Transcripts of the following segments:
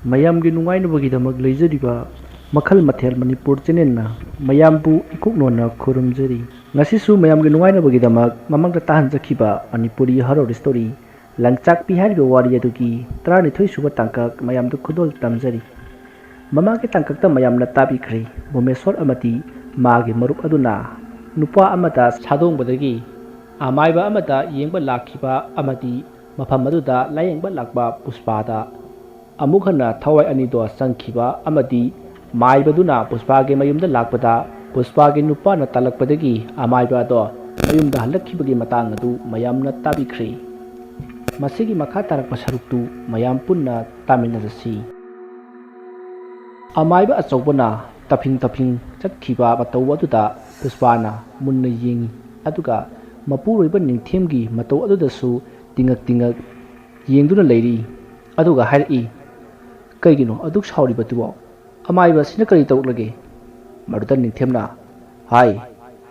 ꯃꯌꯥꯝꯒꯤ ꯅꯨꯡꯉꯥꯏꯅꯕꯒꯤꯗꯃꯛ ꯂꯩꯖꯔꯤꯕ ꯃꯈꯜ ꯃꯊꯦꯜ ꯃꯅꯤꯄꯨꯔ ꯆꯦꯅꯦꯜꯅ ꯃꯌꯥꯝꯕꯨ ꯏꯀꯨꯛꯅꯣꯟꯅ ꯈꯨꯔꯨꯝꯖꯔꯤ ꯉꯁꯤꯁꯨ ꯃꯌꯥꯝꯒꯤ ꯅꯨꯡꯉꯥꯏꯅꯕꯒꯤꯗꯃꯛ ꯃꯃꯥꯡꯗ ꯇꯥꯍꯟꯖꯈꯤꯕ ꯃꯅꯤꯄꯨꯔꯤ ꯍꯔꯣꯔ ꯁ꯭ꯇꯣꯔꯤ ꯂꯪꯆꯥꯛꯄꯤ ꯍꯥꯏꯔꯤꯕ ꯋꯥꯔꯤ ꯑꯗꯨꯒꯤ 12 ꯁꯨꯕ ꯇꯥꯡꯀꯛ ꯃꯌꯥꯝꯗ ꯈꯨꯗꯣꯜ ꯇꯝꯖꯔꯤ ꯃꯃꯥꯡꯒꯤ ꯇꯥꯡꯀꯛꯇ ꯃꯌꯥꯝꯅ ꯇꯥꯕꯤꯈ꯭ꯔꯦ ꯚꯨꯃꯦꯁ꯭ꯋꯔ ꯑꯃꯗꯤ ꯃꯥꯒꯤ ꯃꯔꯨꯞ ꯑꯗꯨꯅ ꯅꯨꯄꯥ ꯑꯃꯗ ꯁꯥꯗꯣꯡꯕꯗꯒꯤ ꯑꯃꯥꯏꯕ ꯑꯃꯗ ꯌꯦꯡꯕ ꯂꯥꯛꯈꯤꯕ ꯑꯃꯗꯤ ꯃꯐꯝ ꯑꯗꯨꯗ ꯂꯥꯌꯦꯡꯕ ꯂꯥꯛꯄ ꯄꯨꯁꯄꯥꯗ ꯑꯃꯨꯛ ꯍꯟꯅ ꯊꯋꯥꯏ ꯑꯅꯤꯗꯣ ꯆꯪꯈꯤꯕ ꯑꯃꯗꯤ ꯃꯥꯏꯕꯗꯨꯅ ꯄꯨꯁꯄꯥꯒꯤ ꯃꯌꯨꯝꯗ ꯂꯥꯛꯄꯗ ꯄꯨꯁꯄꯥꯒꯤ ꯅꯨꯄꯥꯅ ꯇꯥꯜꯂꯛꯄꯗꯒꯤ ꯑꯃꯥꯏꯕ ꯑꯗꯣ ꯃꯌꯨꯝꯗ ꯍꯜꯂꯛꯈꯤꯕꯒꯤ ꯃꯇꯥꯡ ꯑꯗꯨ ꯃꯌꯥꯝꯅ ꯇꯥꯕꯤꯈ꯭ꯔꯦ ꯃꯁꯤꯒꯤ ꯃꯈꯥ ꯇꯥꯔꯛꯄ ꯁꯔꯨꯛꯇꯨ ꯃꯌꯥꯝ ꯄꯨꯟꯅ ꯇꯥꯃꯤꯟꯅꯔꯁꯤ ꯑꯃꯥꯏꯕ ꯑꯆꯧꯕꯅ ꯇꯐꯤꯡ ꯆꯠꯈꯤꯕ ꯃꯇꯧ ꯑꯗꯨꯗ ꯄꯨꯁꯄꯥꯅ ꯃꯨꯟꯅ ꯌꯦꯡꯉꯤ ꯑꯗꯨꯒ ꯃꯄꯨꯔꯣꯏꯕ ꯅꯤꯡꯊꯦꯝꯒꯤ ꯃꯇꯧ ꯑꯗꯨꯗꯁꯨ ꯇꯤꯡꯉꯛ ꯌꯦꯡꯗꯨꯅ ꯂꯩꯔꯤ ꯑꯗꯨꯒ ꯍꯥꯏꯔꯛꯏ ꯀꯩꯒꯤꯅꯣ ꯑꯗꯨꯛ ꯁꯥꯎꯔꯤꯕꯗꯨꯕꯣ ꯑꯃꯥꯏꯕ ꯑꯁꯤꯅ ꯀꯔꯤ ꯇꯧꯔꯛꯂꯒꯦ ꯃꯗꯨꯗ ꯅꯤꯡꯊꯦꯝꯅ ꯍꯥꯏ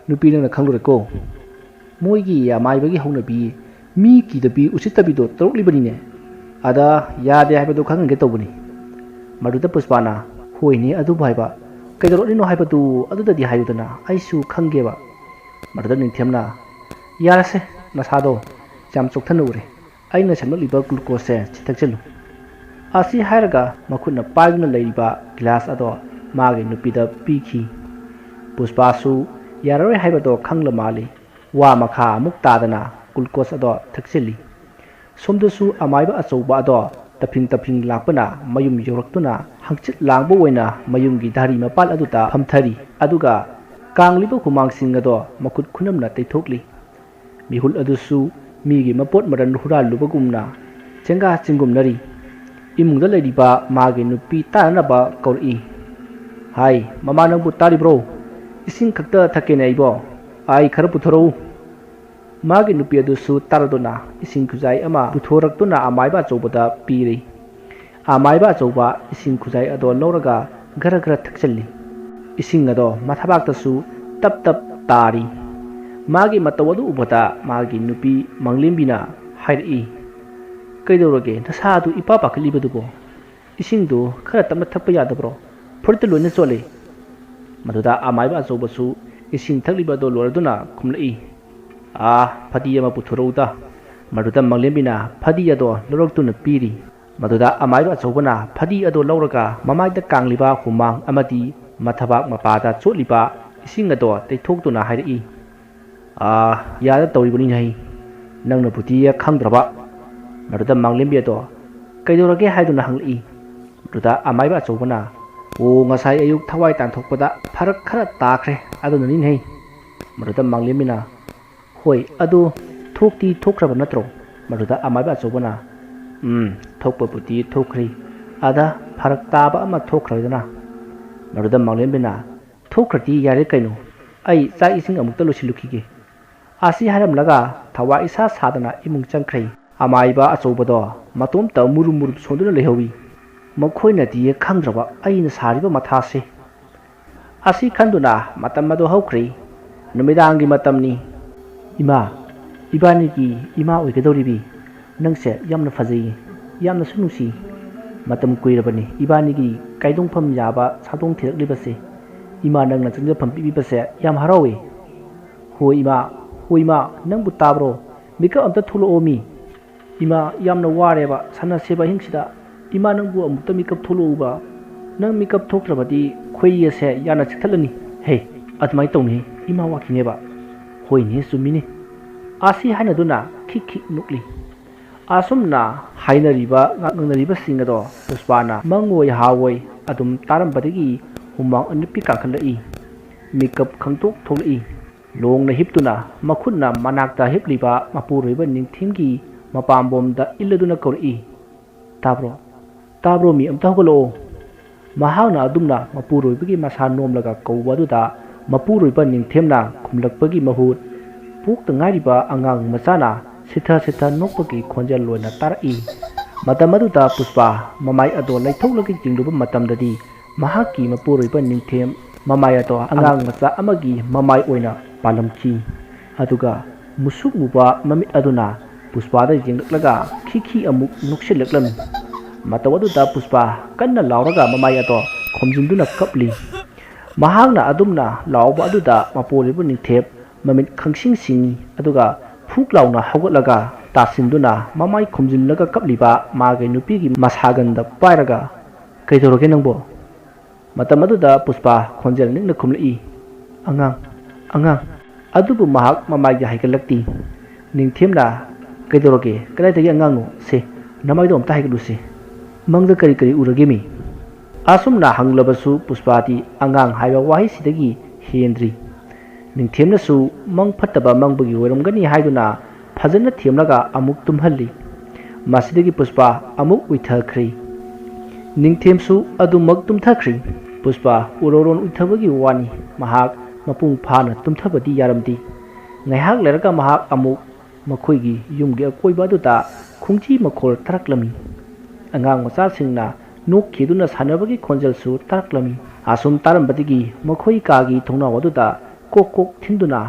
ꯅꯨꯄꯤ ꯅꯪꯅ ꯈꯪꯂꯨꯔꯦꯀꯣ ꯃꯣꯏꯒꯤ ꯑꯃꯥꯏꯕꯒꯤ ꯍꯧꯅꯕꯤ ꯃꯤ ꯀꯤꯗꯕꯤ ꯎꯁꯤꯠꯇꯕꯤꯗꯣ ꯇꯧꯔꯛꯂꯤꯕꯅꯤꯅꯦ ꯑꯗ ꯌꯥꯗꯦ ꯍꯥꯏꯕꯗꯣ ꯈꯪꯍꯟꯒꯦ ꯇꯧꯕꯅꯤ ꯃꯗꯨꯗ ꯄꯨꯁꯄꯥꯅ ꯍꯣꯏꯅꯦ ꯑꯗꯨꯕꯨ ꯍꯥꯏꯕ ꯀꯩꯗꯧꯔꯛꯂꯤꯅꯣ ꯍꯥꯏꯕꯗꯨ ꯑꯗꯨꯗꯗꯤ ꯍꯥꯏꯌꯨꯗꯅ ꯑꯩꯁꯨ ꯈꯪꯒꯦꯕ ꯃꯗꯨꯗ ꯅꯤꯡꯊꯦꯝꯅ ꯌꯥꯔꯁꯦ ꯅꯁꯥꯗꯣ ꯌꯥꯝ ꯆꯣꯛꯊꯅ ꯎꯔꯦ ꯑꯩꯅ ꯁꯦꯝꯂꯛꯂꯤꯕ ꯒ꯭ꯂꯨꯀꯣꯁꯁꯦ ꯊꯛꯆꯜꯂꯨ ꯑꯁꯤ ꯍꯥꯏꯔꯒ ꯃꯈꯨꯠꯅ ꯄꯥꯏꯗꯨꯅ ꯂꯩꯔꯤꯕ ꯒꯤꯂꯥꯁ ꯑꯗꯣ ꯃꯥꯒꯤ ꯅꯨꯄꯤꯗ ꯄꯤꯈꯤ ꯄꯨꯁꯄꯥꯁꯨ ꯌꯥꯔꯔꯣꯏ ꯍꯥꯏꯕꯗꯣ ꯈꯪꯂ ꯃꯥꯜꯂꯤ ꯋꯥ ꯃꯈꯥ ꯑꯃꯨꯛ ꯇꯥꯗꯅ ꯒ꯭ꯂꯨꯀꯣꯁ ꯑꯗꯣ ꯊꯛꯆꯤꯜꯂꯤ ꯁꯣꯝꯗꯁꯨ ꯑꯃꯥꯏꯕ ꯑꯆꯧꯕ ꯑꯗꯣ ꯇꯐꯤꯡ ꯂꯥꯛꯄꯅ ꯃꯌꯨꯝ ꯌꯧꯔꯛꯇꯨꯅ ꯍꯪꯆꯤꯠ ꯂꯥꯡꯕ ꯑꯣꯏꯅ ꯃꯌꯨꯝꯒꯤ ꯙꯥꯔꯤ ꯃꯄꯥꯜ ꯑꯗꯨꯗ ꯐꯝꯊꯔꯤ ꯑꯗꯨꯒ ꯀꯥꯡꯂꯤꯕ ꯍꯨꯃꯥꯡꯁꯤꯡ ꯑꯗꯣ ꯃꯈꯨꯠ ꯈꯨꯅꯝꯅ ꯇꯩꯊꯣꯛꯂꯤ ꯃꯤꯍꯨꯜ ꯑꯗꯨꯁꯨ ꯃꯤꯒꯤ ꯃꯄꯣꯠ ꯃꯔꯟ ꯍꯨꯔꯥꯜꯂꯨꯕꯒꯨꯝꯅ ꯆꯦꯡꯒꯥ ꯆꯤꯡꯒꯨꯝꯅꯔꯤ ꯏꯃꯨꯡꯗ ꯂꯩꯔꯤꯕ ꯃꯥꯒꯤ ꯅꯨꯄꯤ ꯇꯥꯅꯅꯕ ꯀꯧꯔꯛꯏ ꯍꯥꯏ ꯃꯃꯥ ꯅꯪꯕꯨ ꯇꯥꯔꯤꯕ꯭ꯔꯣ ꯏꯁꯤꯡ ꯈꯛꯇ ꯊꯛꯀꯦꯅꯦ ꯑꯩꯕꯣ ꯑꯩ ꯈꯔ ꯄꯨꯊꯣꯔꯛꯎ ꯃꯥꯒꯤ ꯅꯨꯄꯤ ꯑꯗꯨꯁꯨ ꯇꯥꯔꯗꯨꯅ ꯏꯁꯤꯡ ꯈꯨꯖꯥꯏ ꯑꯃ ꯄꯨꯊꯣꯔꯛꯇꯨꯅ ꯑꯃꯥꯏꯕ ꯑꯆꯧꯕꯗ ꯄꯤꯔꯤ ꯑꯃꯥꯏꯕ ꯑꯆꯧꯕ ꯏꯁꯤꯡ ꯈꯨꯖꯥꯏ ꯑꯗꯣ ꯂꯧꯔꯒ ꯈꯔ ꯊꯛꯆꯜꯂꯤ ꯏꯁꯤꯡ ꯑꯗꯣ ꯃꯊꯕꯥꯛꯇꯁꯨ ꯇꯞ ꯇꯥꯔꯤ ꯃꯥꯒꯤ ꯃꯇꯧ ꯑꯗꯨ ꯎꯕꯗ ꯃꯥꯒꯤ ꯅꯨꯄꯤ ꯃꯪꯂꯦꯝꯕꯤꯅ ꯍꯥꯏꯔꯛꯏ ꯀꯩꯗꯧꯔꯒꯦ ꯅꯁꯥ ꯑꯗꯨ ꯏꯄꯥ ꯄꯥꯈꯠꯂꯤꯕꯗꯨꯕꯣ ꯏꯁꯤꯡꯗꯨ ꯈꯔ ꯇꯞꯅ ꯊꯛꯄ ꯌꯥꯗꯕ꯭ꯔꯣ ꯐꯨꯔꯤꯠꯇ ꯂꯣꯏꯅ ꯆꯣꯠꯂꯦ ꯃꯗꯨꯗ ꯑꯃꯥꯏꯕ ꯑꯆꯧꯕꯁꯨ ꯏꯁꯤꯡ ꯊꯛꯂꯤꯕꯗꯣ ꯂꯣꯏꯔꯗꯨꯅ ꯈꯨꯝꯂꯛꯏ ꯐꯗꯤ ꯑꯃ ꯄꯨꯊꯣꯔꯛꯎꯗ ꯃꯗꯨꯗ ꯃꯪꯂꯦꯝꯕꯤꯅ ꯐꯗꯤ ꯑꯗꯣ ꯂꯧꯔꯛꯇꯨꯅ ꯄꯤꯔꯤ ꯃꯗꯨꯗ ꯑꯃꯥꯏꯕ ꯑꯆꯧꯕꯅ ꯐꯗꯤ ꯑꯗꯣ ꯂꯧꯔꯒ ꯃꯃꯥꯏꯗ ꯀꯥꯡꯂꯤꯕ ꯍꯨꯃꯥꯡ ꯑꯃꯗꯤ ꯃꯊꯕꯥꯛ ꯃꯄꯥꯗ ꯆꯣꯠꯂꯤꯕ ꯏꯁꯤꯡ ꯑꯗꯣ ꯇꯩꯊꯣꯛꯇꯨꯅ ꯍꯥꯏꯔꯛꯏ ꯌꯥꯗ ꯇꯧꯔꯤꯕꯅꯤꯅꯦ ꯅꯪꯅ ꯕꯨꯙꯤ ꯈꯪꯗ꯭ꯔꯕ ꯃꯗꯨꯗ ꯃꯪꯂꯦꯝꯕꯤ ꯑꯗꯣ ꯀꯩꯗꯧꯔꯒꯦ ꯍꯥꯏꯗꯨꯅ ꯍꯪꯂꯛꯏ ꯃꯗꯨꯗ ꯑꯃꯥꯏꯕ ꯑꯆꯧꯕꯅ ꯉꯁꯥꯏ ꯑꯌꯨꯛ ꯊꯋꯥꯏ ꯇꯥꯟꯊꯣꯛꯄꯗ ꯐꯔꯛ ꯈꯔ ꯇꯥꯈ꯭ꯔꯦ ꯑꯗꯨꯅꯅꯤꯅꯦ ꯃꯗꯨꯗ ꯃꯪꯂꯦꯝꯕꯤꯅ ꯍꯣꯏ ꯑꯗꯨ ꯊꯣꯛꯇꯤ ꯊꯣꯛꯈ꯭ꯔꯕ ꯅꯠꯇ꯭ꯔꯣ ꯃꯗꯨꯗ ꯑꯃꯥꯏꯕ ꯑꯆꯧꯕꯅ ꯊꯣꯛꯄꯕꯨꯗꯤ ꯊꯣꯛꯈ꯭ꯔꯤ ꯑꯗ ꯐꯔꯛ ꯇꯥꯕ ꯑꯃ ꯊꯣꯛꯈ꯭ꯔꯗꯅ ꯃꯗꯨꯗ ꯃꯪꯂꯦꯝꯕꯤꯅ ꯊꯣꯛꯈ꯭ꯔꯗꯤ ꯌꯥꯔꯦ ꯀꯩꯅꯣ ꯑꯩ ꯆꯥꯛ ꯏꯁꯤꯡ ꯑꯃꯨꯛꯇ ꯂꯣꯏꯁꯤꯜꯂꯨꯈꯤꯒꯦ ꯑꯁꯤ ꯍꯥꯏꯔꯝꯂꯒ ꯊꯋꯥꯏ ꯏꯁꯥ ꯁꯥꯗꯅ ꯏꯃꯨꯡ ꯆꯪꯈ꯭ꯔꯦ ꯑꯃꯥꯏꯕ ꯑꯆꯧꯕꯗꯣ ꯃꯇꯣꯝꯇ ꯃꯨꯔꯨꯝ ꯁꯣꯟꯗꯨꯅ ꯂꯩꯍꯧꯏ ꯃꯈꯣꯏꯅꯗꯤ ꯈꯪꯗ꯭ꯔꯕ ꯑꯩꯅ ꯁꯥꯔꯤꯕ ꯃꯊꯥꯁꯦ ꯑꯁꯤ ꯈꯟꯗꯨꯅ ꯃꯇꯝ ꯑꯗꯨ ꯍꯧꯈ꯭ꯔꯦ ꯅꯨꯃꯤꯗꯥꯡꯒꯤ ꯃꯇꯝꯅꯤ ꯏꯃꯥ ꯏꯕꯥꯅꯤꯒꯤ ꯏꯃꯥ ꯑꯣꯏꯒꯗꯧꯔꯤꯕꯤ ꯅꯪꯁꯦ ꯌꯥꯝꯅ ꯐꯖꯩꯌꯦ ꯌꯥꯝꯅꯁꯨ ꯅꯨꯡꯁꯤ ꯃꯇꯝ ꯀꯨꯏꯔꯕꯅꯤ ꯏꯕꯥꯅꯤꯒꯤ ꯀꯥꯏꯗꯣꯡꯐꯝ ꯌꯥꯕ ꯁꯥꯗꯣꯡ ꯊꯤꯔꯛꯂꯤꯕꯁꯦ ꯏꯃꯥ ꯅꯪꯅ ꯆꯪꯖꯐꯝ ꯄꯤꯕꯤꯕꯁꯦ ꯌꯥꯝ ꯍꯔꯥꯎꯏ ꯍꯣꯏ ꯏꯃꯥ ꯅꯪꯕꯨ ꯇꯥꯕ꯭ꯔꯣ ꯃꯤꯀꯞ ꯑꯝꯇ ꯊꯣꯛꯂꯛꯑꯣ ꯏꯃꯥ ꯌꯥꯝꯅ ꯋꯥꯔꯦꯕ ꯁꯥꯟꯅꯁꯦꯕ ꯑꯍꯤꯡꯁꯤꯗ ꯏꯃꯥ ꯅꯪꯕꯨ ꯑꯃꯨꯛꯇ ꯃꯤꯀꯞ ꯊꯣꯛꯂꯛꯎꯕ ꯅꯪ ꯃꯤꯀꯞ ꯊꯣꯛꯇ꯭ꯔꯕꯗꯤ ꯈꯣꯏ ꯑꯁꯦ ꯌꯥꯝꯅ ꯆꯤꯛꯊꯠꯂꯅꯤ ꯍꯦ ꯑꯗꯨꯃꯥꯏꯅ ꯇꯧꯅꯤ ꯏꯃꯥ ꯋꯥꯈꯤꯅꯦꯕ ꯍꯣꯏꯅꯦ ꯆꯨꯝꯃꯤꯅꯦ ꯑꯁꯤ ꯍꯥꯏꯅꯗꯨꯅ ꯈꯤꯛ ꯅꯣꯛꯂꯤ ꯑꯁꯨꯝꯅ ꯍꯥꯏꯅꯔꯤꯕ ꯉꯥꯡꯅꯔꯤꯕꯁꯤꯡ ꯑꯗꯣ ꯄꯨꯁꯄꯥꯅ ꯃꯪꯑꯣꯏ ꯍꯥꯋꯣꯏ ꯑꯗꯨꯝ ꯇꯥꯔꯝꯕꯗꯒꯤ ꯍꯨꯃꯥꯡ ꯑꯅꯤꯄꯤ ꯀꯥꯡꯈꯠꯂꯛꯏ ꯃꯤꯀꯞ ꯈꯪꯇꯣꯛ ꯊꯣꯛꯂꯛꯏ ꯂꯣꯡꯅ ꯍꯤꯞꯇꯨꯅ ꯃꯈꯨꯠꯅ ꯃꯅꯥꯛꯇ ꯍꯤꯞꯂꯤꯕ ꯃꯄꯨꯔꯣꯏꯕ ꯅꯤꯡꯊꯦꯝꯒꯤ ꯃꯄꯥꯝꯕꯣꯝꯗ ꯏꯜꯂꯗꯨꯅ ꯀꯧꯔꯛꯏ ꯇꯥꯕ꯭ꯔꯣ ꯃꯤ ꯑꯝꯇ ꯍꯧꯒꯠꯂꯛꯑꯣ ꯃꯍꯥꯛꯅ ꯑꯗꯨꯝꯅ ꯃꯄꯨꯔꯣꯏꯕꯒꯤ ꯃꯁꯥ ꯅꯣꯝꯂꯒ ꯀꯧꯕ ꯑꯗꯨꯗ ꯃꯄꯨꯔꯣꯏꯕ ꯅꯤꯡꯊꯦꯝꯅ ꯈꯨꯝꯂꯛꯄꯒꯤ ꯃꯍꯨꯠ ꯄꯣꯛꯇ ꯉꯥꯏꯔꯤꯕ ꯑꯉꯥꯡ ꯃꯆꯥꯅ ꯁꯤꯊ ꯅꯣꯛꯄꯒꯤ ꯈꯣꯟꯖꯦꯜ ꯑꯣꯏꯅ ꯇꯥꯔꯛꯏ ꯃꯇꯝ ꯑꯗꯨꯗ ꯄꯨꯁꯄꯥ ꯃꯃꯥꯏ ꯑꯗꯣ ꯂꯩꯊꯣꯛꯂꯒ ꯌꯦꯡꯂꯨꯕ ꯃꯇꯝꯗꯗꯤ ꯃꯍꯥꯛꯀꯤ ꯃꯄꯨꯔꯣꯏꯕ ꯅꯤꯡꯊꯦꯝ ꯃꯃꯥꯏ ꯑꯗꯣ ꯑꯉꯥꯡ ꯃꯆꯥ ꯑꯃꯒꯤ ꯃꯃꯥꯏ ꯑꯣꯏꯅ ꯄꯥꯜꯂꯝꯈꯤ ꯑꯗꯨꯒ ꯃꯨꯁꯨꯛ ꯃꯨꯕ ꯃꯃꯤꯠ ꯑꯗꯨꯅ ꯄꯨꯁꯄꯥꯗ ꯌꯦꯡꯂꯛꯂꯒ ꯈꯤ ꯑꯃꯨꯛ ꯅꯣꯛꯁꯤꯜꯂꯛꯂꯝꯃꯤ ꯃꯇꯧ ꯑꯗꯨꯗ ꯄꯨꯁꯄꯥ ꯀꯟꯅ ꯂꯥꯎꯔꯒ ꯃꯃꯥꯏ ꯑꯗꯣ ꯈꯣꯝꯖꯤꯟꯗꯨꯅ ꯀꯞꯂꯤ꯫ ꯃꯍꯥꯛꯅ ꯑꯗꯨꯝꯅ ꯂꯥꯎꯕ ꯑꯗꯨꯗ ꯃꯄꯨꯔꯣꯏꯕ ꯅꯤꯡꯊꯦꯝ ꯃꯃꯤꯠ ꯈꯪꯁꯤꯡ ꯁꯤꯡꯏ ꯑꯗꯨꯒ ꯐꯨꯛ ꯂꯥꯎꯅ ꯍꯧꯒꯠꯂꯒ ꯇꯥꯁꯤꯟꯗꯨꯅ ꯃꯃꯥꯏ ꯈꯨꯝꯖꯤꯜꯂꯒ ꯀꯞꯂꯤꯕ ꯃꯥꯒꯤ ꯅꯨꯄꯤꯒꯤ ꯃꯁꯥꯒꯟꯗ ꯄꯥꯏꯔꯒ "ꯀꯩꯗꯧꯔꯒꯦ ꯅꯪꯕꯣ?" ꯃꯇꯝ ꯑꯗꯨꯗ ꯄꯨꯁꯄꯥ ꯈꯣꯟꯖꯦꯜ ꯅꯤꯛꯅ ꯈꯨꯝꯂꯛꯏ, "ꯑꯉꯥꯡ." ꯑꯗꯨꯕꯨ ꯃꯍꯥꯛ ꯃꯃꯥꯏꯗꯤ ꯍꯥꯏꯒꯠꯂꯛꯇꯦ꯫ ꯅꯤꯡꯊꯦꯝꯅ "ꯀꯩꯗꯧꯔꯒꯦ? ꯀꯗꯥꯏꯗꯒꯤ ꯑꯉꯥꯡꯅꯣ? ꯁꯦ ꯅꯃꯥꯏꯗꯣ ꯑꯝꯇ ꯍꯥꯏꯒꯠꯂꯨꯁꯦ꯫ ꯃꯪꯗ ꯀꯔꯤ ꯎꯔꯒꯦꯃꯤ?" ꯑꯁꯨꯝꯅ ꯍꯪꯂꯕꯁꯨ ꯄꯨꯁꯄꯥꯗꯤ ꯑꯉꯥꯡ ꯍꯥꯏꯕ ꯋꯥꯍꯩꯁꯤꯗꯒꯤ ꯍꯦꯟꯗ꯭ꯔꯤ꯫ ꯅꯤꯡꯊꯦꯝꯅꯁꯨ ꯃꯪ ꯐꯠꯇꯕ ꯃꯪꯕꯒꯤ ꯑꯣꯏꯔꯝꯒꯅꯤ ꯍꯥꯏꯗꯨꯅ ꯐꯖꯅ ꯊꯦꯝꯂꯒ ꯑꯃꯨꯛ ꯇꯨꯝꯍꯜꯂꯤ꯫ ꯃꯁꯤꯗꯒꯤ ꯄꯨꯁꯄꯥ ꯑꯃꯨꯛ ꯎꯏꯊꯈ꯭ꯔꯤ꯫ ꯅꯤꯡꯊꯦꯝꯁꯨ ꯑꯗꯨꯃꯛ ꯇꯨꯝꯊꯈ꯭ꯔꯤ꯫ ꯄꯨꯁꯄꯥ ꯎꯔꯣꯔꯣꯟ ꯎꯏꯊꯕꯒꯤ ꯋꯥꯅꯤ, ꯃꯍꯥꯛ ꯃꯄꯨꯡ ꯐꯥꯅ ꯇꯨꯝꯊꯕꯗꯤ ꯌꯥꯔꯝꯗꯦ꯫ ꯉꯥꯏꯍꯥꯛ ꯂꯩꯔꯒ ꯃꯍꯥꯛ ꯑꯃꯨꯛ ꯃꯈꯣꯏꯒꯤ ꯌꯨꯝꯒꯤ ꯑꯀꯣꯏꯕ ꯑꯗꯨꯗ ꯈꯣꯡꯖꯤ ꯃꯈꯣꯜ ꯇꯥꯔꯛꯂꯝꯃꯤ꯫ ꯑꯉꯥꯡ ꯃꯆꯥꯁꯤꯡꯅ ꯅꯣꯛꯈꯤꯗꯨꯅ ꯁꯥꯟꯅꯕꯒꯤ ꯈꯣꯟꯖꯦꯜꯁꯨ ꯇꯥꯔꯛꯂꯝꯃꯤ꯫ ꯑꯁꯨꯝ ꯇꯥꯔꯝꯕꯗꯒꯤ ꯃꯈꯣꯏ ꯀꯥꯒꯤ ꯊꯣꯡꯅꯥꯎ ꯑꯗꯨꯗ ꯀꯣꯛ ꯀꯣꯛ ꯊꯤꯟꯗꯨꯅ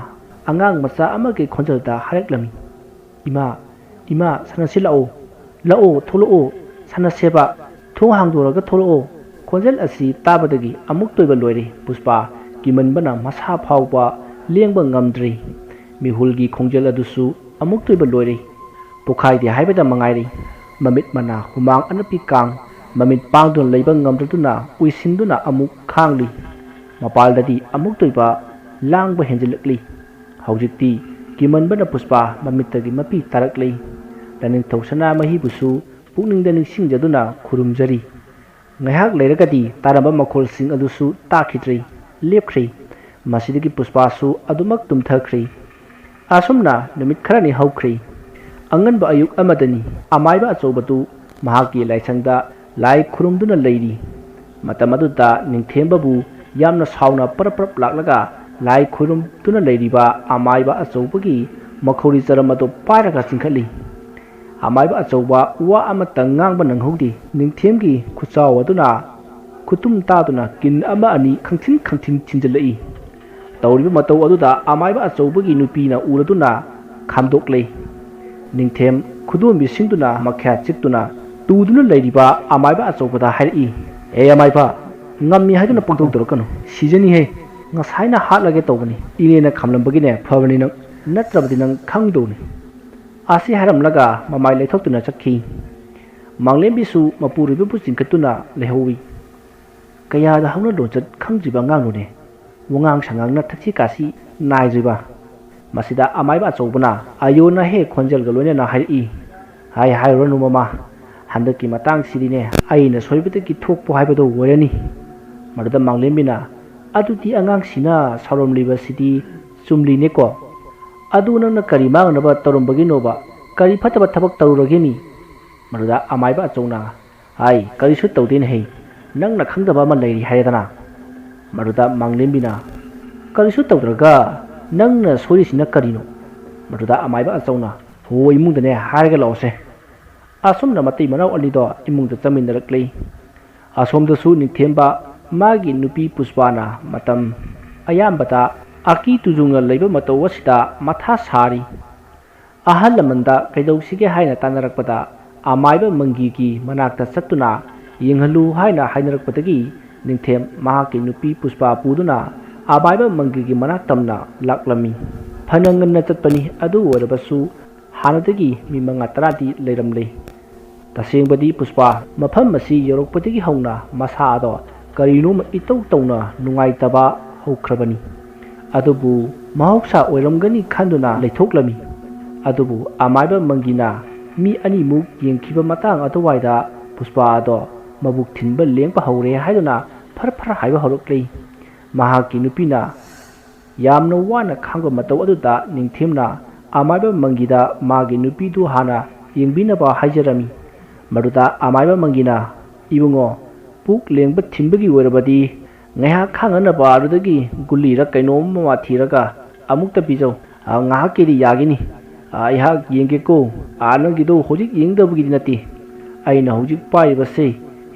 ꯑꯉꯥꯡ ꯃꯆꯥ ꯑꯃꯒꯤ ꯈꯣꯟꯖꯦꯜꯗ ꯍꯥꯏꯔꯛꯂꯝꯃꯤ, "ꯏꯃꯥ, ꯁꯥꯟꯅꯁꯤ ꯂꯥꯛꯑꯣ, ꯊꯣꯛꯂꯛꯑꯣ, ꯁꯥꯟꯅꯁꯦꯕ, ꯊꯣꯡ ꯍꯥꯡꯗꯣꯛꯑꯒ ꯊꯣꯛꯂꯛꯑꯣ." ꯈꯣꯟꯖꯦꯜ ꯑꯁꯤ ꯇꯥꯕꯗꯒꯤ ꯑꯃꯨꯛ ꯇꯣꯏꯕ ꯂꯣꯏꯔꯦ꯫ ꯄꯨꯁꯄꯥ ꯀꯤꯃꯟꯕꯅ ꯃꯁꯥ ꯐꯥꯎꯕ ꯂꯦꯡꯕ ꯉꯝꯗ꯭ꯔꯦ꯫ ꯃꯤꯍꯨꯜꯒꯤ ꯈꯣꯡꯖꯦꯜ ꯑꯗꯨꯁꯨ ꯑꯃꯨꯛ ꯇꯣꯏꯕ ꯂꯣꯏꯔꯦ꯫ ꯄꯣꯈꯥꯏꯗꯦ ꯍꯥꯏꯕꯗ ꯃꯉꯥꯏꯔꯦ꯫ ꯃꯃꯤꯠ ꯃꯅꯥ ꯍꯨꯃꯥꯡ ꯑꯅꯞꯄꯤ ꯀꯥꯡ ꯃꯃꯤꯠ ꯄꯥꯡꯗꯨꯅ ꯂꯩꯕ ꯉꯝꯗ꯭ꯔꯗꯨꯅ ꯎꯏꯁꯤꯟꯗꯨꯅ ꯑꯃꯨꯛ ꯈꯥꯡꯂꯤ꯫ ꯃꯄꯥꯜꯗꯗꯤ ꯑꯃꯨꯛ ꯇꯣꯏꯕ ꯂꯥꯡꯕ ꯍꯦꯟꯖꯤꯜꯂꯛꯂꯤ꯫ ꯍꯧꯖꯤꯛꯇꯤ ꯀꯤꯃꯟꯕꯅ ꯄꯨꯁꯄꯥ ꯃꯃꯤꯠꯇꯒꯤ ꯃꯄꯤ ꯇꯥꯔꯛꯂꯤ꯫ ꯂꯥꯏꯅꯤꯡꯊꯧ ꯁꯅꯥꯃꯍꯤꯕꯨꯁꯨ ꯄꯨꯛꯅꯤꯡꯗ ꯅꯤꯡꯁꯤꯡꯖꯗꯨꯅ ꯈꯨꯔꯨꯝꯖꯔꯤ꯫ ꯉꯥꯏꯍꯥꯛ ꯂꯩꯔꯒꯗꯤ ꯇꯥꯔꯝꯕ ꯃꯈꯣꯜꯁꯤꯡ ꯑꯗꯨꯁꯨ ꯇꯥꯈꯤꯗ꯭ꯔꯦ, ꯂꯦꯞꯈ꯭ꯔꯦ꯫ ꯃꯁꯤꯗꯒꯤ ꯄꯨꯁꯄꯥꯁꯨ ꯑꯗꯨꯃꯛ ꯇꯨꯝꯊꯈ꯭ꯔꯦ꯫ ꯑꯁꯨꯝꯅ ꯅꯨꯃꯤꯠ ꯈꯔꯅꯤ ꯍꯧꯈ꯭ꯔꯦ꯫ ꯑꯉꯟꯕ ꯑꯌꯨꯛ ꯑꯃꯗꯅꯤ ꯑꯃꯥꯏꯕ ꯑꯆꯧꯕꯗꯨ ꯃꯍꯥꯛꯀꯤ ꯂꯥꯏꯁꯪꯗ ꯂꯥꯏ ꯈꯨꯔꯨꯝꯗꯨꯅ ꯂꯩꯔꯤ꯫ ꯃꯇꯝ ꯑꯗꯨꯗ ꯅꯤꯡꯊꯦꯝꯕꯕꯨ ꯌꯥꯝꯅ ꯁꯥꯎꯅ ꯄꯔꯞ ꯂꯥꯛꯂꯒ ꯂꯥꯏ ꯈꯨꯔꯨꯝꯗꯨꯅ ꯂꯩꯔꯤꯕ ꯑꯃꯥꯏꯕ ꯑꯆꯧꯕꯒꯤ ꯃꯈꯧꯔꯤ ꯆꯔꯝ ꯑꯗꯨ ꯄꯥꯏꯔꯒ ꯆꯤꯡꯈꯠꯂꯤ꯫ ꯑꯃꯥꯏꯕ ꯑꯆꯧꯕ ꯋꯥ ꯑꯃꯠꯇ ꯉꯥꯡꯕ ꯅꯪꯍꯧꯗꯦ꯫ ꯅꯤꯡꯊꯦꯝꯒꯤ ꯈꯨꯆꯥꯎ ꯑꯗꯨꯅ ꯈꯨꯇꯨꯝ ꯇꯥꯗꯨꯅ ꯀꯤꯟ ꯑꯃ ꯑꯅꯤ ꯈꯪꯊꯤꯟ ꯊꯤꯟꯖꯤꯜꯂꯛꯏ꯫ ꯇꯧꯔꯤꯕ ꯃꯇꯧ ꯑꯗꯨꯗ ꯑꯃꯥꯏꯕ ꯑꯆꯧꯕꯒꯤ ꯅꯨꯄꯤꯅ ꯎꯔꯗꯨꯅ ꯈꯥꯝꯗꯣꯛꯂꯦ꯫ ꯅꯤꯡꯊꯦꯝ ꯈꯨꯗꯣꯝꯕꯤꯁꯤꯡꯗꯨꯅ ꯃꯈ꯭ꯌꯥ ꯆꯤꯛꯇꯨꯅ ꯇꯨꯗꯨꯅ ꯂꯩꯔꯤꯕ ꯑꯃꯥꯏꯕ ꯑꯆꯧꯕꯗ ꯍꯥꯏꯔꯛꯏ, "ꯍꯦ ꯑꯃꯥꯏꯕ, ꯉꯝꯃꯤ ꯍꯥꯏꯗꯨꯅ ꯄꯪꯇꯧ ꯇꯧꯔꯛꯀꯅꯨ, ꯁꯤꯖꯅꯤꯍꯦ! ꯉꯁꯥꯏꯅ ꯍꯥꯠꯂꯒꯦ ꯇꯧꯕꯅꯤ, ꯏꯅꯦꯅ ꯈꯥꯝꯂꯝꯕꯒꯤꯅꯦ ꯐꯕꯅꯤ ꯅꯪ, ꯅꯠꯇ꯭ꯔꯕꯗꯤ ꯅꯪ ꯈꯪꯗꯧꯅꯤ." ꯑꯁꯤ ꯍꯥꯏꯔꯝꯂꯒ ꯃꯃꯥꯏ ꯂꯩꯊꯣꯛꯇꯨꯅ ꯆꯠꯈꯤ꯫ ꯃꯥꯡꯂꯦꯝꯕꯤꯁꯨ ꯃꯄꯨꯔꯣꯏꯕꯕꯨ ꯆꯤꯡꯈꯠꯇꯨꯅ ꯂꯩꯍꯧꯏ꯫ ꯀꯌꯥꯗ ꯍꯧꯅ ꯂꯣꯟꯆꯠ ꯈꯪꯗ꯭ꯔꯤꯕ ꯑꯉꯥꯡꯅꯣꯅꯦ, ꯋꯥꯉꯥꯡ ꯁꯉꯥꯡꯅ ꯊꯛꯁꯤ ꯈꯥꯁꯤ ꯅꯥꯏꯗ꯭ꯔꯤꯕ꯫ ꯃꯁꯤꯗ ꯑꯃꯥꯏꯕ ꯑꯆꯧꯕꯅ ꯑꯌꯣꯟꯅ ꯍꯦꯛ ꯈꯣꯟꯖꯦꯜꯒ ꯂꯣꯏꯅꯅ ꯍꯥꯏꯔꯛꯏ, "ꯍꯥꯏꯔꯨꯔꯅꯨ ꯃꯃꯥ, ꯍꯟꯗꯛꯀꯤ ꯃꯇꯥꯡꯁꯤꯗꯤꯅꯦ ꯑꯩꯅ ꯁꯣꯏꯕꯗꯒꯤ ꯊꯣꯛꯄ ꯍꯥꯏꯕꯗꯣ ꯑꯣꯏꯔꯅꯤ." ꯃꯗꯨꯗ ꯃꯥꯡꯂꯦꯝꯕꯤꯅ, "ꯑꯗꯨꯗꯤ ꯑꯉꯥꯡꯁꯤꯅ ꯁꯥꯎꯔꯝꯂꯤꯕꯁꯤꯗꯤ ꯆꯨꯝꯂꯤꯅꯦꯀꯣ? ꯑꯗꯨ ꯅꯪꯅ ꯀꯔꯤ ꯃꯥꯡꯅꯕ ꯇꯧꯔꯝꯕꯒꯤꯅꯣꯕ? ꯀꯔꯤ ꯐꯠꯇꯕ ꯊꯕꯛ ꯇꯧꯔꯨꯔꯒꯦꯃꯤ?" ꯃꯗꯨꯗ ꯑꯃꯥꯏꯕ ꯑꯆꯧꯅ, "ꯀꯔꯤꯁꯨ ꯇꯧꯗꯦꯅꯦꯍꯦ, ꯅꯪꯅ ꯈꯪꯗꯕ ꯑꯃ ꯂꯩꯔꯤ ꯍꯥꯏꯔꯦꯗꯅ." ꯃꯗꯨꯗ ꯃꯥꯡꯂꯦꯝꯕꯤꯅ, "ꯀꯔꯤꯁꯨ ꯇꯧꯗ꯭ꯔꯒ ꯅꯪꯅ ꯁꯣꯏꯔꯤꯁꯤꯅ ꯀꯔꯤꯅꯣ?" ꯃꯗꯨꯗ ꯑꯃꯥꯏꯕ ꯑꯆꯧꯅ, "ꯍꯣ ꯏꯃꯨꯡꯗꯅꯦ ꯍꯥꯏꯔꯒ ꯂꯥꯛꯑꯣꯁꯦ." ꯑꯁꯨꯝꯅ ꯃꯇꯩ ꯃꯅꯥꯎ ꯑꯅꯤꯗꯣ ꯏꯃꯨꯡꯗ ꯆꯪꯃꯤꯟꯅꯔꯛꯂꯦ꯫ ꯑꯁꯣꯝꯗꯁꯨ ꯅꯤꯡꯊꯦꯝꯕ ꯃꯥꯒꯤ ꯅꯨꯄꯤ ꯄꯨꯁꯄꯥꯅ ꯃꯇꯝ ꯑꯌꯥꯝꯕꯗ ꯑꯀꯤ ꯇꯨꯖꯨꯡꯅ ꯂꯩꯕ ꯃꯇꯧ ꯑꯁꯤꯗ ꯃꯊꯥ ꯁꯥꯔꯤ꯫ ꯑꯍꯜ ꯂꯃꯟꯗ ꯀꯩꯗꯧꯁꯤꯒꯦ ꯍꯥꯏꯅ ꯇꯥꯟꯅꯔꯛꯄꯗ ꯑꯃꯥꯏꯕ ꯃꯪꯒꯤꯒꯤ ꯃꯅꯥꯛꯇ ꯆꯠꯇꯨꯅ ꯌꯦꯡꯍꯜꯂꯨ ꯍꯥꯏꯅ ꯍꯥꯏꯅꯔꯛꯄꯗꯒꯤ ꯅꯤꯡꯊꯦꯝ ꯃꯍꯥꯛꯀꯤ ꯅꯨꯄꯤ ꯄꯨꯁꯄꯥ ꯄꯨꯗꯨꯅ ꯑꯃꯥꯏꯕ ꯃꯪꯒꯤꯒꯤ ꯃꯅꯥꯛ ꯇꯝꯅ ꯂꯥꯛꯂꯝꯃꯤ꯫ ꯐꯅ ꯉꯟꯅ ꯆꯠꯄꯅꯤ, ꯑꯗꯨ ꯑꯣꯏꯔꯕꯁꯨ ꯍꯥꯟꯅꯗꯒꯤ ꯃꯤ 5-10ꯗꯤ ꯂꯩꯔꯝꯂꯦ꯫ ꯇꯁꯦꯡꯕꯗꯤ ꯄꯨꯁꯄꯥ ꯃꯐꯝ ꯑꯁꯤ ꯌꯧꯔꯛꯄꯗꯒꯤ ꯍꯧꯅ ꯃꯁꯥ ꯑꯗꯣ ꯀꯔꯤꯅꯣꯃ ꯏꯇꯧ ꯇꯧꯅ ꯅꯨꯡꯉꯥꯏꯇꯕ ꯍꯧꯈ꯭ꯔꯕꯅꯤ꯫ ꯑꯗꯨꯕꯨ ꯃꯍꯧꯁꯥ ꯑꯣꯏꯔꯝꯒꯅꯤ ꯈꯟꯗꯨꯅ ꯂꯩꯊꯣꯛꯂꯝꯃꯤ꯫ ꯑꯗꯨꯕꯨ ꯑꯃꯥꯏꯕ ꯃꯪꯒꯤꯅ ꯃꯤ ꯑꯅꯤꯃꯨꯛ ꯌꯦꯡꯈꯤꯕ ꯃꯇꯥꯡ ꯑꯗꯨꯋꯥꯏꯗ ꯄꯨꯁꯄꯥ ꯑꯗꯣ ꯃꯕꯨꯛ ꯊꯤꯟꯕ ꯂꯦꯡꯕ ꯍꯧꯔꯦ ꯍꯥꯏꯗꯨꯅ ꯐꯔ ꯍꯥꯏꯕ ꯍꯧꯔꯛꯂꯦ꯫ ꯃꯍꯥꯛꯀꯤ ꯅꯨꯄꯤꯅ ꯌꯥꯝꯅ ꯋꯥꯅ ꯈꯥꯡꯕ ꯃꯇꯧ ꯑꯗꯨꯗ ꯅꯤꯡꯊꯦꯝꯅ ꯑꯃꯥꯏꯕ ꯃꯪꯒꯤꯗ ꯃꯥꯒꯤ ꯅꯨꯄꯤꯗꯨ ꯍꯥꯟꯅ ꯌꯦꯡꯕꯤꯅꯕ ꯍꯥꯏꯖꯔꯝꯃꯤ꯫ ꯃꯗꯨꯗ ꯑꯃꯥꯏꯕ ꯃꯪꯒꯤꯅ, "ꯏꯕꯨꯡꯉꯣ, ꯄꯨꯛ ꯂꯦꯡꯕ ꯊꯤꯟꯕꯒꯤ ꯑꯣꯏꯔꯕꯗꯤ ꯉꯥꯏꯍꯥꯛ ꯈꯥꯡꯅꯅꯕ ꯑꯗꯨꯗꯒꯤ ꯒꯨꯂꯤꯔ ꯀꯩꯅꯣꯝ ꯑꯃ ꯊꯤꯔꯒ ꯑꯃꯨꯛꯇ ꯄꯤꯖꯧ, ꯉꯥꯏꯍꯥꯛꯀꯤꯗꯤ ꯌꯥꯒꯤꯅꯤ, ꯑꯩꯍꯥꯛ ꯌꯦꯡꯒꯦꯀꯣ, ꯅꯪꯒꯤꯗꯣ ꯍꯧꯖꯤꯛ ꯌꯦꯡꯗꯕꯒꯤꯗꯤ ꯅꯠꯇꯦ, ꯑꯩꯅ ꯍꯧꯖꯤꯛ ꯄꯥꯏꯔꯤꯕꯁꯦ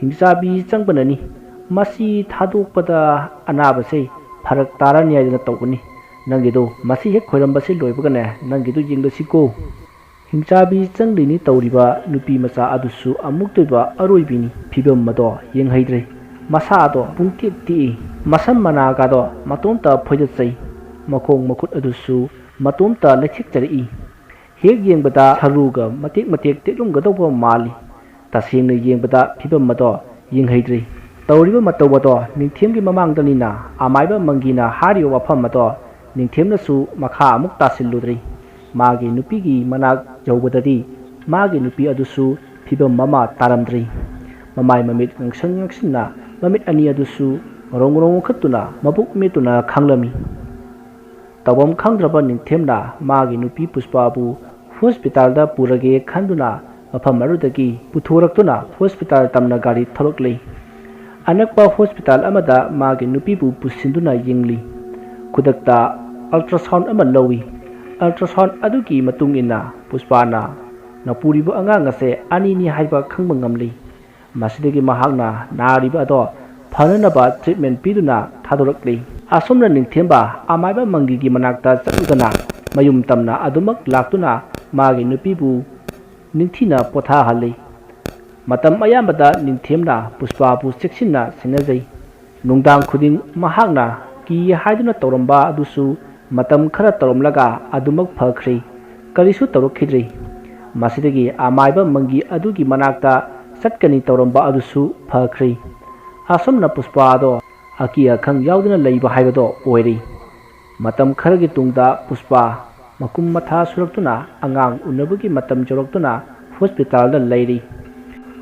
ꯍꯤꯡꯆꯥꯕꯤ ꯆꯪꯕꯅꯅꯤ, ꯃꯁꯤ ꯊꯥꯗꯣꯛꯄꯗ ꯑꯅꯥꯕꯁꯦ ꯐꯔꯛ ꯇꯥꯔꯅꯤ ꯍꯥꯏꯗꯅ ꯇꯧꯕꯅꯤ, ꯅꯪꯒꯤꯗꯣ ꯃꯁꯤ ꯍꯦꯛ ꯈꯣꯏꯔꯝꯕꯁꯦ ꯂꯣꯏꯕꯒꯅꯦ ꯅꯪꯒꯤꯗꯣ ꯌꯦꯡꯂꯁꯤꯀꯣ, ꯍꯤꯡꯆꯥꯕꯤ ꯆꯪꯂꯤꯅꯤ ꯇꯧꯔꯤꯕ ꯅꯨꯄꯤ ꯃꯆꯥ ꯑꯗꯨꯁꯨ ꯑꯃꯨꯛꯇꯣꯏꯕ ꯑꯔꯣꯏꯕꯤꯅꯤ ꯐꯤꯕꯝ ꯑꯗꯣ ꯌꯦꯡꯍꯩꯗ꯭ꯔꯦ ꯃꯁꯥ ꯑꯗꯣ ꯄꯨꯡꯇꯤꯛ ꯇꯤꯛꯏ ꯃꯁꯝ ꯃꯅꯥꯒꯗꯣ ꯃꯇꯣꯝꯇ ꯐꯣꯏꯗꯠꯆꯩ ꯃꯈꯣꯡ ꯃꯈꯨꯠ ꯑꯗꯨꯁꯨ ꯃꯇꯣꯝꯇ ꯂꯩꯊꯦꯛꯆꯔꯛꯏ ꯍꯦꯛ ꯌꯦꯡꯕꯗ ꯁꯔꯨꯒ ꯃꯇꯦꯛ ꯃꯇꯦꯛ ꯇꯦꯛꯂꯝꯒꯗꯧꯕ ꯃꯥꯜꯂꯤ ꯇꯁꯦꯡꯅ ꯌꯦꯡꯕꯗ ꯐꯤꯕꯝ ꯑꯗꯣ ꯌꯦꯡꯍꯩꯗ꯭ꯔꯦ ꯇꯧꯔꯤꯕ ꯃꯇꯧ ꯑꯗꯣ ꯅꯤꯡꯊꯦꯝꯒꯤ ꯃꯃꯥꯡꯗꯅꯤꯅ ꯑꯃꯥꯏꯕ ꯃꯪꯒꯤꯅ ꯍꯥꯏꯔꯤꯕ ꯋꯥꯐꯝ ꯑꯗꯣ ꯅꯤꯡꯊꯦꯝꯅꯁꯨ ꯃꯈꯥ ꯑꯃꯨꯛ ꯇꯥꯁꯤꯜꯂꯨꯗ꯭ꯔꯤ ꯃꯥꯒꯤ ꯅꯨꯄꯤꯒꯤ ꯃꯅꯥꯛ ꯌꯧꯕꯗꯗꯤ ꯃꯥꯒꯤ ꯅꯨꯄꯤ ꯑꯗꯨꯁꯨ ꯐꯤꯕꯝ ꯑꯃ ꯇꯥꯔꯝꯗ꯭ꯔꯤ ꯃꯃꯥꯏ ꯃꯃꯤꯠ ꯉꯥꯡꯁꯤꯟꯅ ꯃꯃꯤꯠ ꯑꯅꯤ ꯑꯗꯨꯁꯨ ꯉꯔꯣꯡ ꯉꯔꯣꯡ ꯋꯥꯡꯈꯠꯇꯨꯅ ꯃꯕꯨꯛ ꯃꯦꯠꯇꯨꯅ ꯈꯥꯡꯂꯝꯃꯤ ꯇꯧꯐꯝ ꯈꯪꯗ꯭ꯔꯕ ꯅꯤꯡꯊꯦꯝꯅ ꯃꯥꯒꯤ ꯅꯨꯄꯤ ꯄꯨꯁꯄꯥꯕꯨ ꯍꯣꯁꯄꯤꯇꯥꯜꯗ ꯄꯨꯔꯒꯦ ꯈꯟꯗꯨꯅ ꯃꯐꯝ ꯑꯗꯨꯗꯒꯤ ꯄꯨꯊꯣꯔꯛꯇꯨꯅ ꯍꯣꯁꯄꯤꯇꯥꯜ ꯇꯝꯅ ꯒꯥꯔꯤ ꯊꯧꯔꯛꯂꯤ ꯑꯅꯛꯄ ꯍꯣꯁꯄꯤꯇꯥꯜ ꯑꯃꯗ ꯃꯥꯒꯤ ꯅꯨꯄꯤꯕꯨ ꯄꯨꯁꯤꯟꯗꯨꯅ ꯌꯦꯡꯂꯤ ꯈꯨꯗꯛꯇ ꯑꯜꯇ꯭ꯔꯥꯁꯥꯎꯟ ꯑꯃ ꯂꯧꯏ ꯑꯜꯇ꯭ꯔꯥꯁꯥꯎꯟ ꯑꯗꯨꯒꯤ ꯃꯇꯨꯡ ꯏꯟꯅ ꯄꯨꯁꯄꯥꯅ ꯅꯄꯨꯔꯤꯕ ꯑꯉꯥꯡ ꯑꯁꯦ ꯑꯅꯤꯅꯤ ꯍꯥꯏꯕ ꯈꯪꯕ ꯉꯝꯂꯤ ꯃꯁꯤꯗꯒꯤ ꯃꯍꯥꯛꯅ ꯅꯥꯔꯤꯕ ꯑꯗꯣ ꯐꯅꯅꯕ ꯇ꯭ꯔꯤꯠꯃꯦꯟ ꯄꯤꯗꯨꯅ ꯊꯥꯗꯣꯔꯛꯂꯤ ꯑꯁꯣꯝꯅ ꯅꯤꯡꯊꯦꯝꯕ ꯑꯃꯥꯏꯕ ꯃꯪꯒꯤꯒꯤ ꯃꯅꯥꯛꯇ ꯆꯠꯂꯨꯗꯅ ꯃꯌꯨꯝ ꯇꯝꯅ ꯑꯗꯨꯃꯛ ꯂꯥꯛꯇꯨꯅ ꯃꯥꯒꯤ ꯅꯨꯄꯤꯕꯨ ꯅꯤꯡꯊꯤꯅ ꯄꯣꯊꯥꯍꯜꯂꯤ ꯃꯇꯝ ꯑꯌꯥꯝꯕꯗ ꯅꯤꯡꯊꯦꯝꯅ ꯄꯨꯁꯄꯥꯕꯨ ꯆꯦꯛꯁꯤꯟꯅ ꯁꯦꯟꯅꯖꯩ ꯅꯨꯡꯗꯥꯡ ꯈꯨꯗꯤꯡ ꯃꯍꯥꯛꯅ ꯀꯤ ꯍꯥꯏꯗꯨꯅ ꯇꯧꯔꯝꯕ ꯑꯗꯨꯁꯨ ꯃꯇꯝ ꯈꯔ ꯇꯧꯔꯝꯂꯒ ꯑꯗꯨꯃꯛ ꯐꯈ꯭ꯔꯦ ꯀꯔꯤꯁꯨ ꯇꯧꯔꯛꯈꯤꯗ꯭ꯔꯤ ꯃꯁꯤꯗꯒꯤ ꯑꯃꯥꯏꯕ ꯃꯪꯒꯤ ꯑꯗꯨꯒꯤ ꯃꯅꯥꯛꯇ ꯆꯠꯀꯅꯤ ꯇꯧꯔꯝꯕ ꯑꯗꯨꯁꯨ ꯐꯈ꯭ꯔꯦ ꯑꯁꯣꯝꯅ ꯄꯨꯁꯄꯥ ꯑꯗꯣ ꯑꯀꯤ ꯑꯈꯪ ꯌꯥꯎꯗꯨꯅ ꯂꯩꯕ ꯍꯥꯏꯕꯗꯣ ꯑꯣꯏꯔꯤ ꯃꯇꯝ ꯈꯔꯒꯤ ꯇꯨꯡꯗ ꯄꯨꯁꯄꯥ ꯃꯀꯨꯝ ꯃꯊꯥ ꯁꯨꯔꯛꯇꯨꯅ ꯑꯉꯥꯡ ꯎꯅꯕꯒꯤ ꯃꯇꯝ ꯌꯧꯔꯛꯇꯨꯅ ꯍꯣꯁꯄꯤꯇꯥꯜꯗ ꯂꯩꯔꯤ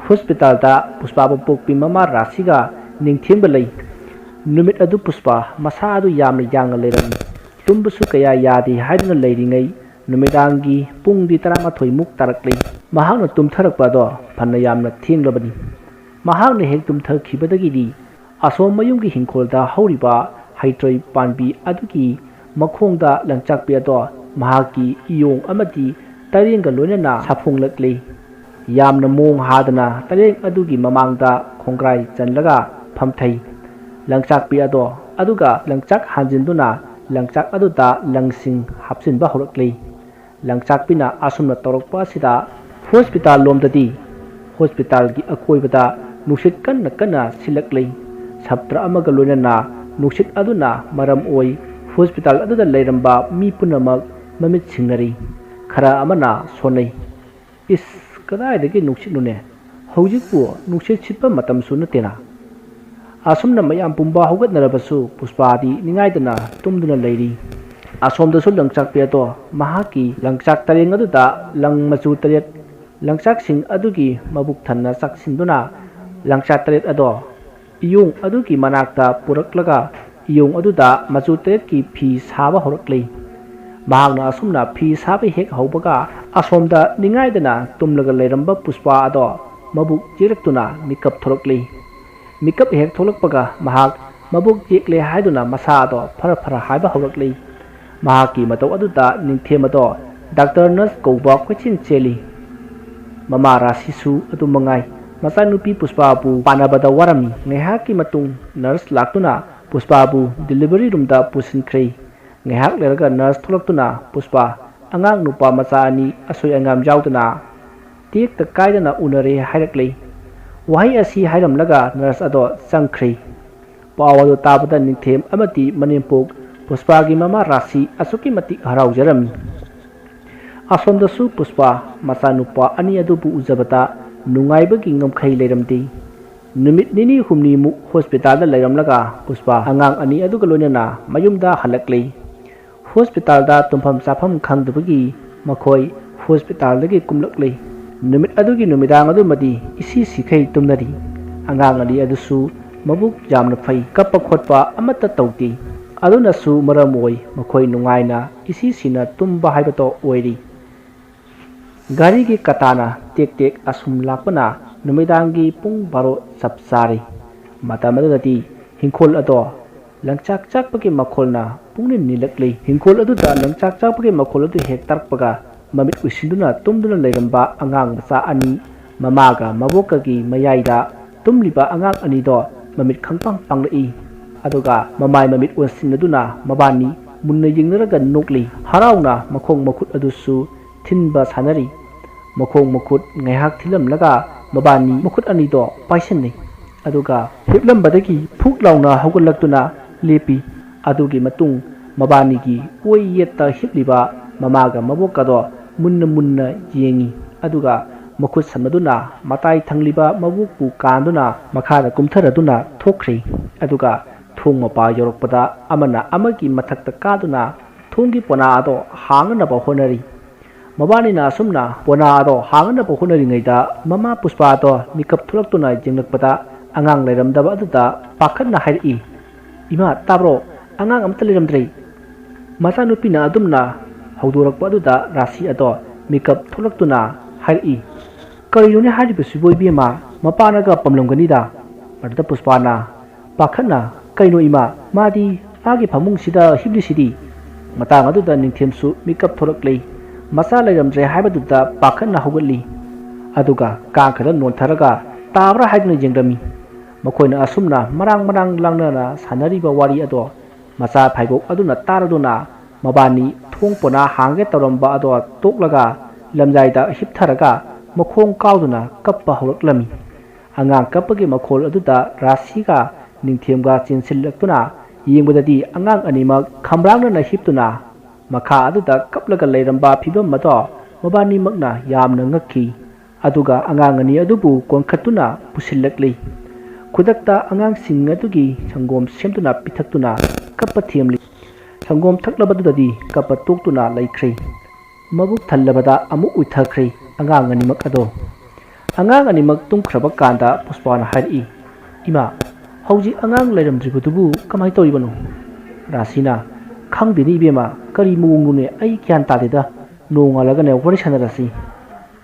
ꯍꯣꯁꯄꯤꯇꯥꯜꯗ ꯄꯨꯁꯄꯥꯕꯨ ꯄꯣꯛꯄꯤ ꯃꯃꯥ ꯔꯥꯁꯤꯒ ꯅꯤꯡꯊꯦꯝꯒ ꯂꯩ ꯅꯨꯃꯤꯠ ꯑꯗꯨ ꯄꯨꯁꯄꯥ ꯃꯁꯥ ꯑꯗꯨ ꯌꯥꯝꯅ ꯌꯥꯡꯅ ꯂꯩꯔꯝꯃꯤ ꯇꯨꯝꯕꯁꯨ ꯀꯌꯥ ꯌꯥꯗꯦ ꯍꯥꯏꯗꯨꯅ ꯂꯩꯔꯤꯉꯩ ꯅꯨꯃꯤꯗꯥꯡꯒꯤ ꯄꯨꯡꯗꯤ 12ꯃꯨꯛ ꯇꯥꯔꯛꯂꯤ ꯃꯍꯥꯛꯅ ꯇꯨꯝꯊꯔꯛꯄ ꯑꯗꯣ ꯐꯅ ꯌꯥꯝꯅ ꯊꯦꯡꯂꯕꯅꯤ ꯃꯍꯥꯛꯅ ꯍꯦꯛ ꯇꯨꯝꯊꯈꯤꯕꯗꯒꯤꯗꯤ ꯑꯁꯣꯝ ꯃꯌꯨꯝꯒꯤ ꯍꯤꯡꯈꯣꯜꯗ ꯍꯧꯔꯤꯕ ꯍꯩꯇ꯭ꯔꯣꯏ ꯄꯥꯟꯕꯤ ꯑꯗꯨꯒꯤ ꯃꯈꯣꯡꯗ ꯂꯪꯆꯥꯛꯄꯤ ꯑꯗꯣ ꯃꯍꯥꯛꯀꯤ ꯏꯌꯣꯡ ꯑꯃꯗꯤ ꯇꯔꯦꯡꯒ ꯂꯣꯏꯅꯅ ꯁꯥꯐꯣꯡꯂꯛꯂꯤ ꯌꯥꯝꯅ ꯃꯣꯡ ꯍꯥꯗꯅ ꯇꯔꯦꯡ ꯑꯗꯨꯒꯤ ꯃꯃꯥꯡꯗ ꯈꯣꯡꯒ꯭ꯔꯥꯏ ꯆꯜꯂꯒ ꯐꯝꯊꯩ ꯂꯪꯆꯥꯛꯄꯤ ꯑꯗꯣ ꯑꯗꯨꯒ ꯂꯪꯆꯥꯛ ꯍꯥꯟꯖꯤꯟꯗꯨꯅ ꯂꯪꯆꯥꯛ ꯑꯗꯨꯗ ꯂꯪꯁꯤꯡ ꯍꯥꯞꯆꯤꯟꯕ ꯍꯧꯔꯛꯂꯤ ꯂꯪꯆꯥꯛꯄꯤꯅ ꯑꯁꯨꯝꯅ ꯇꯧꯔꯛꯄ ꯑꯁꯤꯗ ꯍꯣꯁꯄꯤꯇꯥꯜ ꯂꯣꯝꯗꯗꯤ ꯍꯣꯁꯄꯤꯇꯥꯜꯒꯤ ꯑꯀꯣꯏꯕꯗ ꯅꯨꯡꯁꯤꯠ ꯀꯟꯅ ꯀꯟꯅ ꯁꯤꯜꯂꯛꯂꯤ ꯁꯞꯇ꯭ꯔ ꯑꯃꯒ ꯂꯣꯏꯅꯅ ꯅꯨꯡꯁꯤꯠ ꯑꯗꯨꯅ ꯃꯔꯝ ꯑꯣꯏ ꯍꯣꯁꯄꯤꯇꯥꯜ ꯑꯗꯨꯗ ꯂꯩꯔꯝꯕ ꯃꯤ ꯄꯨꯝꯅꯃꯛ ꯃꯃꯤꯠ ꯁꯤꯡꯅꯔꯤ ꯈꯔ ꯑꯃꯅ ꯁꯣꯟꯅꯩ ꯏꯁ ꯀꯗꯥꯏꯗꯒꯤ ꯅꯨꯡꯁꯤꯠꯅꯨꯅꯦ ꯍꯧꯖꯤꯛꯄꯨ ꯅꯨꯡꯁꯤꯠ ꯁꯤꯠꯄ ꯃꯇꯝꯁꯨ ꯅꯠꯇꯦꯅ ꯑꯁꯨꯝꯅ ꯃꯌꯥꯝ ꯄꯨꯝꯕ ꯍꯧꯒꯠꯅꯔꯕꯁꯨ ꯄꯨꯁꯄꯥꯗꯤ ꯅꯤꯡꯉꯥꯏꯗꯅ ꯇꯨꯝꯗꯨꯅ ꯂꯩꯔꯤ ꯑꯁꯣꯝꯗꯁꯨ ꯂꯪꯆꯥꯛꯄꯤ ꯑꯗꯣ ꯃꯍꯥꯛꯀꯤ ꯂꯪꯆꯥꯛ ꯇꯔꯦꯡ ꯑꯗꯨꯗ ꯂꯪ ꯃꯆꯨ 8 ꯂꯪꯆꯥꯛꯁꯤꯡ ꯑꯗꯨꯒꯤ ꯃꯕꯨꯛ ꯊꯟꯅ ꯆꯥꯛꯁꯤꯟꯗꯨꯅ ꯂꯪꯆꯥꯛ 8 ꯑꯗꯣ ꯏꯌꯣꯡ ꯑꯗꯨꯒꯤ ꯃꯅꯥꯛꯇ ꯄꯨꯔꯛꯂꯒ ꯏꯌꯣꯡ ꯑꯗꯨꯗ ꯃꯆꯨ 8ꯀꯤ ꯐꯤ ꯁꯥꯕ ꯍꯧꯔꯛꯂꯤ ꯃꯍꯥꯛꯅ ꯑꯁꯨꯝꯅ ꯐꯤ ꯁꯥꯕ ꯍꯦꯛ ꯍꯧꯕꯒ ꯑꯁꯣꯝꯗ ꯅꯤꯡꯉꯥꯏꯗꯅ ꯇꯨꯝꯂꯒ ꯂꯩꯔꯝꯕ ꯄꯨꯁꯄꯥ ꯑꯗꯣ ꯃꯕꯨꯛ ꯆꯦꯛꯂꯛꯇꯨꯅ ꯃꯤꯀꯞ ꯊꯣꯛꯂꯛꯂꯤ ꯃꯤꯀꯞ ꯍꯦꯛ ꯊꯣꯛꯂꯛꯄꯒ ꯃꯍꯥꯛ ꯃꯕꯨꯛ ꯆꯦꯛꯂꯦ ꯍꯥꯏꯗꯨꯅ ꯃꯁꯥ ꯑꯗꯣ ꯐꯔ ꯐꯔ ꯍꯥꯏꯕ ꯍꯧꯔꯛꯂꯤ ꯃꯍꯥꯛꯀꯤ ꯃꯇꯧ ꯑꯗꯨꯗ ꯅꯤꯡꯊꯦꯝ ꯑꯗꯣ ꯗꯥꯛꯇꯔ ꯅꯔꯁ ꯀꯧꯕ ꯀꯣꯏꯆꯦꯟ ꯆꯦꯜꯂꯤ ꯃꯃꯥ ꯔꯥꯁꯤꯁꯨ ꯑꯗꯨ ꯃꯉꯥꯏ ꯃꯆꯥꯅꯨꯄꯤ ꯄꯨꯁꯄꯥꯕꯨ ꯄꯥꯅꯕꯗ ꯋꯥꯔꯝꯃꯤ ꯉꯥꯏꯍꯥꯛꯀꯤ ꯃꯇꯨꯡ ꯅꯔꯁ ꯂꯥꯛꯇꯨꯅ ꯄꯨꯁꯄꯥꯕꯨ ꯗꯤꯂꯤꯚꯔꯤ ꯔꯨꯝꯗ ꯄꯨꯁꯤꯟꯈ꯭ꯔꯦ ꯉꯥꯏꯍꯥꯛ ꯂꯩꯔꯒ ꯅꯔꯁ ꯊꯣꯛꯂꯛꯇꯨꯅ ꯄꯨꯁꯄꯥ ꯑꯉꯥꯡ ꯅꯨꯄꯥ ꯃꯆꯥ 2 ꯑꯁꯣꯏ ꯑꯉꯥꯝ ꯌꯥꯎꯗꯅ ꯇꯦꯛꯇ ꯀꯥꯏꯗꯅ ꯎꯅꯔꯦ ꯍꯥꯏꯔꯛꯂꯤ ꯋꯥꯍꯩ ꯑꯁꯤ ꯍꯥꯏꯔꯝꯂꯒ ꯅꯔꯁ ꯑꯗꯣ ꯆꯪꯈ꯭ꯔꯦ ꯄꯥꯎ ꯑꯗꯨ ꯇꯥꯕꯗ ꯅꯤꯡꯊꯦꯝ ꯑꯃꯗꯤ ꯃꯅꯦꯝꯄꯣꯛ ꯄꯨꯁꯄꯥꯒꯤ ꯃꯃꯥ ꯔꯥꯁꯤ ꯑꯁꯨꯛꯀꯤ ꯃꯇꯤꯛ ꯍꯔꯥꯎꯖꯔꯝꯃꯤ ꯑꯁꯣꯝꯗꯁꯨ ꯄꯨꯁꯄꯥ ꯃꯆꯥꯅꯨꯄꯥ 2 ꯑꯗꯨꯕꯨ ꯎꯖꯕꯗ ꯅꯨꯡꯉꯥꯏꯕꯒꯤ ꯉꯝꯈꯩ ꯂꯩꯔꯝꯗꯦ ꯅꯨꯃꯤꯠ 2-3 ꯍꯣꯁꯄꯤꯇꯥꯜꯗ ꯂꯩꯔꯝꯂꯒ ꯄꯨꯁꯄꯥ ꯑꯉꯥꯡ 2 ꯑꯗꯨꯒ ꯂꯣꯏꯅꯅ ꯃꯌꯨꯝꯗ ꯍꯜꯂꯛꯂꯤ ꯍꯣꯁꯄꯤꯇꯥꯜꯗ ꯇꯨꯝꯐꯝ ꯆꯥꯐꯝ ꯈꯪꯗꯕꯒꯤ ꯃꯈꯣꯏ ꯍꯣꯁꯄꯤꯇꯥꯜꯗꯒꯤ ꯀꯨꯝꯂꯛꯂꯤ ꯅꯨꯃꯤꯠ ꯑꯗꯨꯒꯤ ꯅꯨꯃꯤꯗꯥꯡ ꯑꯗꯨꯃꯗꯤ ꯏꯁꯤ ꯁꯤꯈꯩ ꯇꯨꯝꯅꯔꯤ ꯑꯉꯥꯡ 2 ꯑꯗꯨꯁꯨ ꯃꯕꯨꯛ ꯌꯥꯝꯅ ꯐꯩ ꯀꯞꯄ ꯈꯣꯠꯄ ꯑꯃꯠꯇ ꯇꯧꯗꯦ ꯑꯗꯨꯅꯁꯨ ꯃꯔꯝ ꯑꯣꯏ ꯃꯈꯣꯏ ꯅꯨꯡꯉꯥꯏꯅ ꯏꯁꯤ ꯁꯤꯅ ꯇꯨꯝꯕ ꯍꯥꯏꯕꯗꯣ ꯑꯣꯏꯔꯤ ꯒꯥꯔꯤꯒꯤ ꯀꯇꯥꯅ ꯇꯦꯛ ꯇꯦꯛ ꯑꯁꯨꯝ ꯂꯥꯛꯄꯅ ꯅꯨꯃꯤꯗꯥꯡꯒꯤ ꯄꯨꯡ 12 ꯆꯞ ꯆꯥꯔꯤ ꯃꯇꯝ ꯑꯗꯨꯗꯗꯤ ꯍꯤꯡꯈꯣꯜ ꯑꯗꯣ ꯂꯪꯆꯥꯛ ꯆꯥꯛꯄꯒꯤ ꯃꯈꯣꯜꯅ ꯄꯨꯡꯅꯤꯟ ꯅꯤꯜꯂꯛꯂꯤ ꯍꯤꯡꯈꯣꯜ ꯑꯗꯨꯗ ꯂꯪꯆꯥꯛ ꯆꯥꯛꯄꯒꯤ ꯃꯈꯣꯜ ꯑꯗꯨ ꯍꯦꯛ ꯇꯥꯔꯛꯄꯒ ꯃꯃꯤꯠ ꯎꯏꯁꯤꯟꯗꯨꯅ ꯇꯨꯝꯗꯨꯅ ꯂꯩꯔꯝꯕ ꯑꯉꯥꯡ ꯃꯆꯥ 2 ꯃꯃꯥꯒ ꯃꯕꯣꯛꯀꯒꯤ ꯃꯌꯥꯏꯗ ꯇꯨꯝꯂꯤꯕ ꯑꯉꯥꯡ 2ꯗꯣ ꯃꯃꯤꯠ ꯈꯪꯄꯥꯡ ꯄꯥꯡꯂꯛꯏ ꯑꯗꯨꯒ ꯃꯃꯥꯏ ꯃꯃꯤꯠ ꯑꯣꯟꯁꯤꯟꯅꯗꯨꯅ ꯃꯕꯥꯅꯤ ꯃꯨꯟꯅ ꯌꯦꯡꯅꯔꯒ ꯅꯣꯛꯂꯤ ꯍꯔꯥꯎꯅ ꯃꯈꯣꯡ ꯃꯈꯨꯠ ꯑꯗꯨꯁꯨ ꯊꯤꯟꯕ ꯁꯥꯟꯅꯔꯤ ꯃꯈꯣꯡ ꯃꯈꯨꯠ ꯉꯥꯏꯍꯥꯛ ꯊꯤꯜꯂꯝꯂꯒ ꯃꯕꯥꯅꯤ ꯃꯈꯨꯠ ꯑꯅꯤꯗꯣ ꯄꯥꯏꯁꯤꯟꯅꯩ ꯑꯗꯨꯒ ꯍꯤꯞꯂꯝꯕꯗꯒꯤ ꯐꯨꯛ ꯂꯥꯎꯅ ꯍꯧꯒꯠꯂꯛꯇꯨꯅ ꯂꯦꯞꯄꯤ ꯑꯗꯨꯒꯤ ꯃꯇꯨꯡ ꯃꯕꯥꯅꯤꯒꯤ ꯑꯣꯏ ꯌꯦꯠꯇ ꯍꯤꯞꯂꯤꯕ ꯃꯃꯥꯒ ꯃꯕꯣꯛꯀꯗꯣ ꯃꯨꯟꯅ ꯃꯨꯟꯅ ꯌꯦꯡꯉꯤ ꯑꯗꯨꯒ ꯃꯈꯨꯠ ꯁꯝꯅꯗꯨꯅ ꯃꯇꯥꯏ ꯊꯪꯂꯤꯕ ꯃꯕꯣꯛꯄꯨ ꯀꯥꯟꯗꯨꯅ ꯃꯈꯥꯗ ꯀꯨꯝꯊꯔꯗꯨꯅ ꯊꯣꯛꯈ꯭ꯔꯦ ꯑꯗꯨꯒ ꯊꯣꯡ ꯃꯄꯥ ꯌꯧꯔꯛꯄꯗ ꯑꯃꯅ ꯑꯃꯒꯤ ꯃꯊꯛꯇ ꯀꯥꯗꯨꯅ ꯊꯣꯡꯒꯤ ꯄꯣꯅꯥ ꯑꯗꯣ ꯍꯥꯡꯅꯅꯕ ꯍꯣꯠꯅꯔꯤ ꯃꯕꯥꯅꯤꯅ ꯑꯁꯨꯝꯅ ꯄꯣꯅꯥ ꯑꯗꯣ ꯍꯥꯡꯅꯅꯕ ꯍꯣꯠꯅꯔꯤꯉꯩꯗ ꯃꯃꯥ ꯄꯨꯁꯄꯥ ꯑꯗꯣ ꯃꯤꯀꯞ ꯊꯣꯛꯂꯛꯇꯨꯅ ꯌꯦꯡꯂꯛꯄꯗ ꯑꯉꯥꯡ ꯂꯩꯔꯝꯗꯕ ꯑꯗꯨꯗ ꯄꯥꯈꯠꯅ ꯍꯥꯏꯔꯛꯏ ꯏꯃꯥ ꯇꯥꯕ꯭ꯔꯣ ꯑꯉꯥꯡ ꯑꯃꯠꯇ ꯂꯩꯔꯝꯗ꯭ꯔꯦ ꯃꯆꯥꯅꯨꯄꯤꯅ ꯑꯗꯨꯝꯅ ꯍꯧꯗꯣꯔꯛꯄ ꯑꯗꯨꯗ ꯔꯥꯁꯤ ꯑꯗꯣ ꯃꯤꯀꯞ ꯊꯣꯛꯂꯛꯇꯨꯅ ꯍꯥꯏꯔꯛꯏ ꯀꯔꯤꯅꯣꯅꯦ ꯍꯥꯏꯔꯤꯕꯁꯤꯕꯨ ꯏꯕꯦꯝꯃ ꯃꯄꯥꯅꯒ ꯄꯝꯂꯝꯒꯅꯤꯗ ꯑꯗꯨꯗ ꯄꯨꯁꯄꯥꯅ ꯄꯥꯈꯠꯅ ꯀꯩꯅꯣ ꯏꯃꯥ ꯃꯥꯗꯤ ꯃꯥꯒꯤ ꯐꯃꯨꯡꯁꯤꯗ ꯍꯤꯞꯂꯤꯁꯤꯗꯤ ꯃꯇꯥꯡ ꯑꯗꯨꯗ ꯅꯤꯡꯊꯦꯝꯁꯨ ꯃꯤꯀꯞ ꯊꯣꯛꯂꯛꯂꯤ ꯃꯆꯥ ꯂꯩꯔꯝꯗ꯭ꯔꯦ ꯍꯥꯏꯕꯗꯨꯗ ꯄꯥꯈꯠꯅ ꯍꯧꯒꯠꯂꯤ ꯑꯗꯨꯒ ꯀꯥꯡꯈꯗ ꯅꯣꯟꯊꯔꯒ ꯇꯥꯕ꯭ꯔꯥ ꯍꯥꯏꯗꯨꯅ ꯌꯦꯡꯂꯝꯃꯤ ꯃꯈꯣꯏꯅ ꯑꯁꯨꯝꯅ ꯃꯔꯥꯡ ꯂꯥꯡꯅꯅ ꯁꯥꯟꯅꯔꯤꯕ ꯋꯥꯔꯤ ꯑꯗꯣ ꯃꯆꯥ ꯐꯥꯏꯕꯣꯛ ꯑꯗꯨꯅ ꯇꯥꯔꯗꯨꯅ ꯃꯕꯥꯅꯤ ꯊꯣꯡ ꯄꯣꯅꯥ ꯍꯥꯡꯒꯦ ꯇꯧꯔꯝꯕ ꯑꯗꯣ ꯇꯣꯛꯂꯒ ꯂꯝꯖꯥꯏꯗ ꯍꯤꯞꯊꯔꯒ ꯃꯈꯣꯡ ꯀꯥꯎꯗꯨꯅ ꯀꯞꯄ ꯍꯧꯔꯛꯂꯝꯃꯤ ꯑꯉꯥꯡ ꯀꯞꯄꯒꯤ ꯃꯈꯣꯜ ꯑꯗꯨꯗ ꯔꯥꯁꯤꯒ ꯅꯤꯡꯊꯦꯝꯒ ꯆꯦꯟꯁꯤꯜꯂꯛꯇꯨꯅ ꯌꯦꯡꯕꯗꯗꯤ ꯑꯉꯥꯡ ꯑꯅꯤꯃꯛ ꯈꯝꯔꯥꯡꯅꯅ ꯍꯤꯞꯇꯨꯅ ꯃꯈꯥ ꯑꯗꯨꯗ ꯀꯞꯂꯒ ꯂꯩꯔꯝꯕ ꯐꯤꯕꯝ ꯑꯗꯣ ꯃꯕꯥꯅꯤꯃꯛꯅ ꯌꯥꯝꯅ ꯉꯛꯈꯤ ꯑꯗꯨꯒ ꯑꯉꯥꯡ ꯑꯅꯤ ꯑꯗꯨꯕు ꯀꯣꯟꯈꯠꯇꯨꯅ ꯄꯨꯁꯤꯜꯂꯛꯂꯤ ꯈꯨꯗꯛꯇ ꯑꯉꯥꯡꯁꯤꯡ ꯑꯗꯨꯒꯤ ꯁꯪꯒꯣꯝ ꯁꯦꯝꯗꯨꯅ ꯄꯤꯊꯛꯇꯨꯅ ꯀꯞꯄ ꯊꯦꯝꯂꯤ ꯁꯪꯒꯣꯝ ꯊꯛꯂꯕꯗꯨꯗꯗꯤ ꯀꯞꯄ ꯇꯣꯛꯇꯨꯅ ꯂꯩꯈ꯭ꯔꯦ ꯃꯕꯨꯛ ꯊꯜꯂꯕꯗ ꯑꯃꯨꯛ ꯎꯏꯊꯈ꯭ꯔꯦ ꯑꯉꯥꯡ ꯑꯅꯤꯃꯛ ꯑꯗꯣ ꯑꯉꯥꯡ ꯑꯅꯤꯃꯛ ꯇꯨꯝꯈ꯭ꯔꯕ ꯀꯥꯟꯗ ꯄꯨꯁꯄꯥꯅ ꯍꯥꯏꯔꯛꯏ ꯏꯃꯥ ꯍꯧꯖꯤꯛ ꯑꯉꯥꯡ ꯂꯩꯔꯝꯗ꯭ꯔꯤꯕꯗꯨꯕꯨ ꯀꯃꯥꯏꯅ ꯇꯧꯔꯤꯕꯅꯣ ꯔꯥꯁꯤꯅ ꯈꯪꯗꯦꯅꯦ ꯏꯕꯦꯝꯃ ꯀꯔꯤ ꯃꯑꯣꯡꯅꯣꯅꯦ ꯑꯩ ꯒ꯭ꯌꯥꯟ ꯇꯥꯗꯦꯗ ꯅꯣꯡꯉꯥꯜꯂꯒꯅꯦ ꯋꯥꯔꯤ ꯁꯥꯟꯅꯔꯁꯤ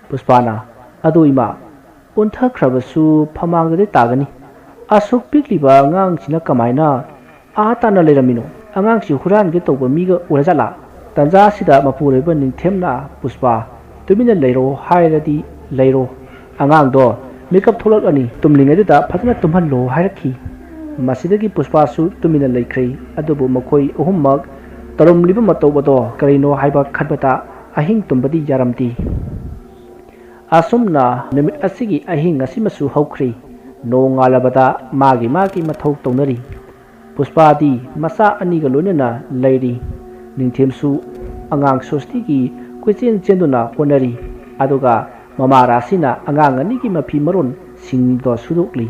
ꯄꯨꯁꯄꯥꯅ ꯑꯗꯣ ꯏꯃꯥ ꯑꯣꯟꯊꯈ꯭ꯔꯕꯁꯨ ꯐꯃꯥꯡꯗꯗꯤ ꯇꯥꯒꯅꯤ ꯑꯁꯨꯛ ꯄꯤꯛꯂꯤꯕ ꯑꯉꯥꯡꯁꯤꯅ ꯀꯃꯥꯏꯅ ꯇꯥꯅ ꯂꯩꯔꯝꯃꯤꯅꯣ ꯑꯉꯥꯡꯁꯤ ꯍꯨꯔꯥꯟꯒꯦ ꯇꯧꯕ ꯃꯤꯒ ꯑꯣꯏꯔꯖꯥꯠꯂꯥ ꯇꯟꯖꯥ ꯑꯁꯤꯗ ꯃꯄꯨꯔꯣꯏꯕ ꯅꯤꯡꯊꯦꯝꯅ ꯄꯨꯁꯄꯥ ꯇꯨꯃꯤꯟꯅ ꯂꯩꯔꯣ ꯍꯥꯏꯔꯗꯤ ꯂꯩꯔꯣ ꯑꯉꯥꯡꯗꯣ ꯃꯤꯀꯞ ꯊꯣꯛꯂꯛꯑꯅꯤ ꯇꯨꯝꯂꯤꯉꯩꯗꯨꯗ ꯐꯖꯅ ꯇꯨꯝꯍꯜꯂꯣ ꯍꯥꯏꯔꯛꯈꯤ ꯃꯁꯤꯗꯒꯤ ꯄꯨꯁꯄꯥꯁꯨ ꯇꯨꯃꯤꯟꯅ ꯂꯩꯈ꯭ꯔꯦ ꯑꯗꯨꯕꯨ ꯃꯈꯣꯏ ꯑꯍꯨꯝꯃꯛ ꯇꯧꯔꯝꯂꯤꯕ ꯃꯇꯧ ꯑꯗꯣ ꯀꯔꯤꯅꯣ ꯍꯥꯏꯕ ꯈꯟꯕꯗ ꯑꯍꯤꯡ ꯇꯨꯝꯕꯗꯤ ꯌꯥꯔꯝꯗꯦ ꯑꯁꯨꯝꯅ ꯅꯨꯃꯤꯠ ꯑꯁꯤꯒꯤ ꯑꯍꯤꯡ ꯑꯁꯤꯃꯁꯨ ꯍꯧꯈ꯭ꯔꯦ ꯅꯣꯡꯉꯥꯜꯂꯕꯗ ꯃꯥꯒꯤ ꯃꯊꯧ ꯇꯧꯅꯔꯤ ꯄꯨꯁꯄꯥꯗꯤ ꯃꯆꯥ ꯑꯅꯤꯒ ꯂꯣꯏꯅꯅ ꯂꯩꯔꯤ ꯅꯤꯡꯊꯦꯝꯁꯨ ꯑꯉꯥꯡ ꯁꯣꯁꯇꯤꯒꯤ ꯀꯣꯏꯆꯦꯟ ꯆꯦꯟꯗꯨꯅ ꯍꯣꯠꯅꯔꯤ ꯑꯗꯨꯒ ꯃꯃꯥ ꯔꯥꯁꯤꯅ ꯑꯉꯥꯡ ꯑꯅꯤꯒꯤ ꯃꯐꯤ ꯃꯔꯣꯟ ꯁꯤꯡꯗꯣ ꯁꯨꯗꯣꯛꯂꯤ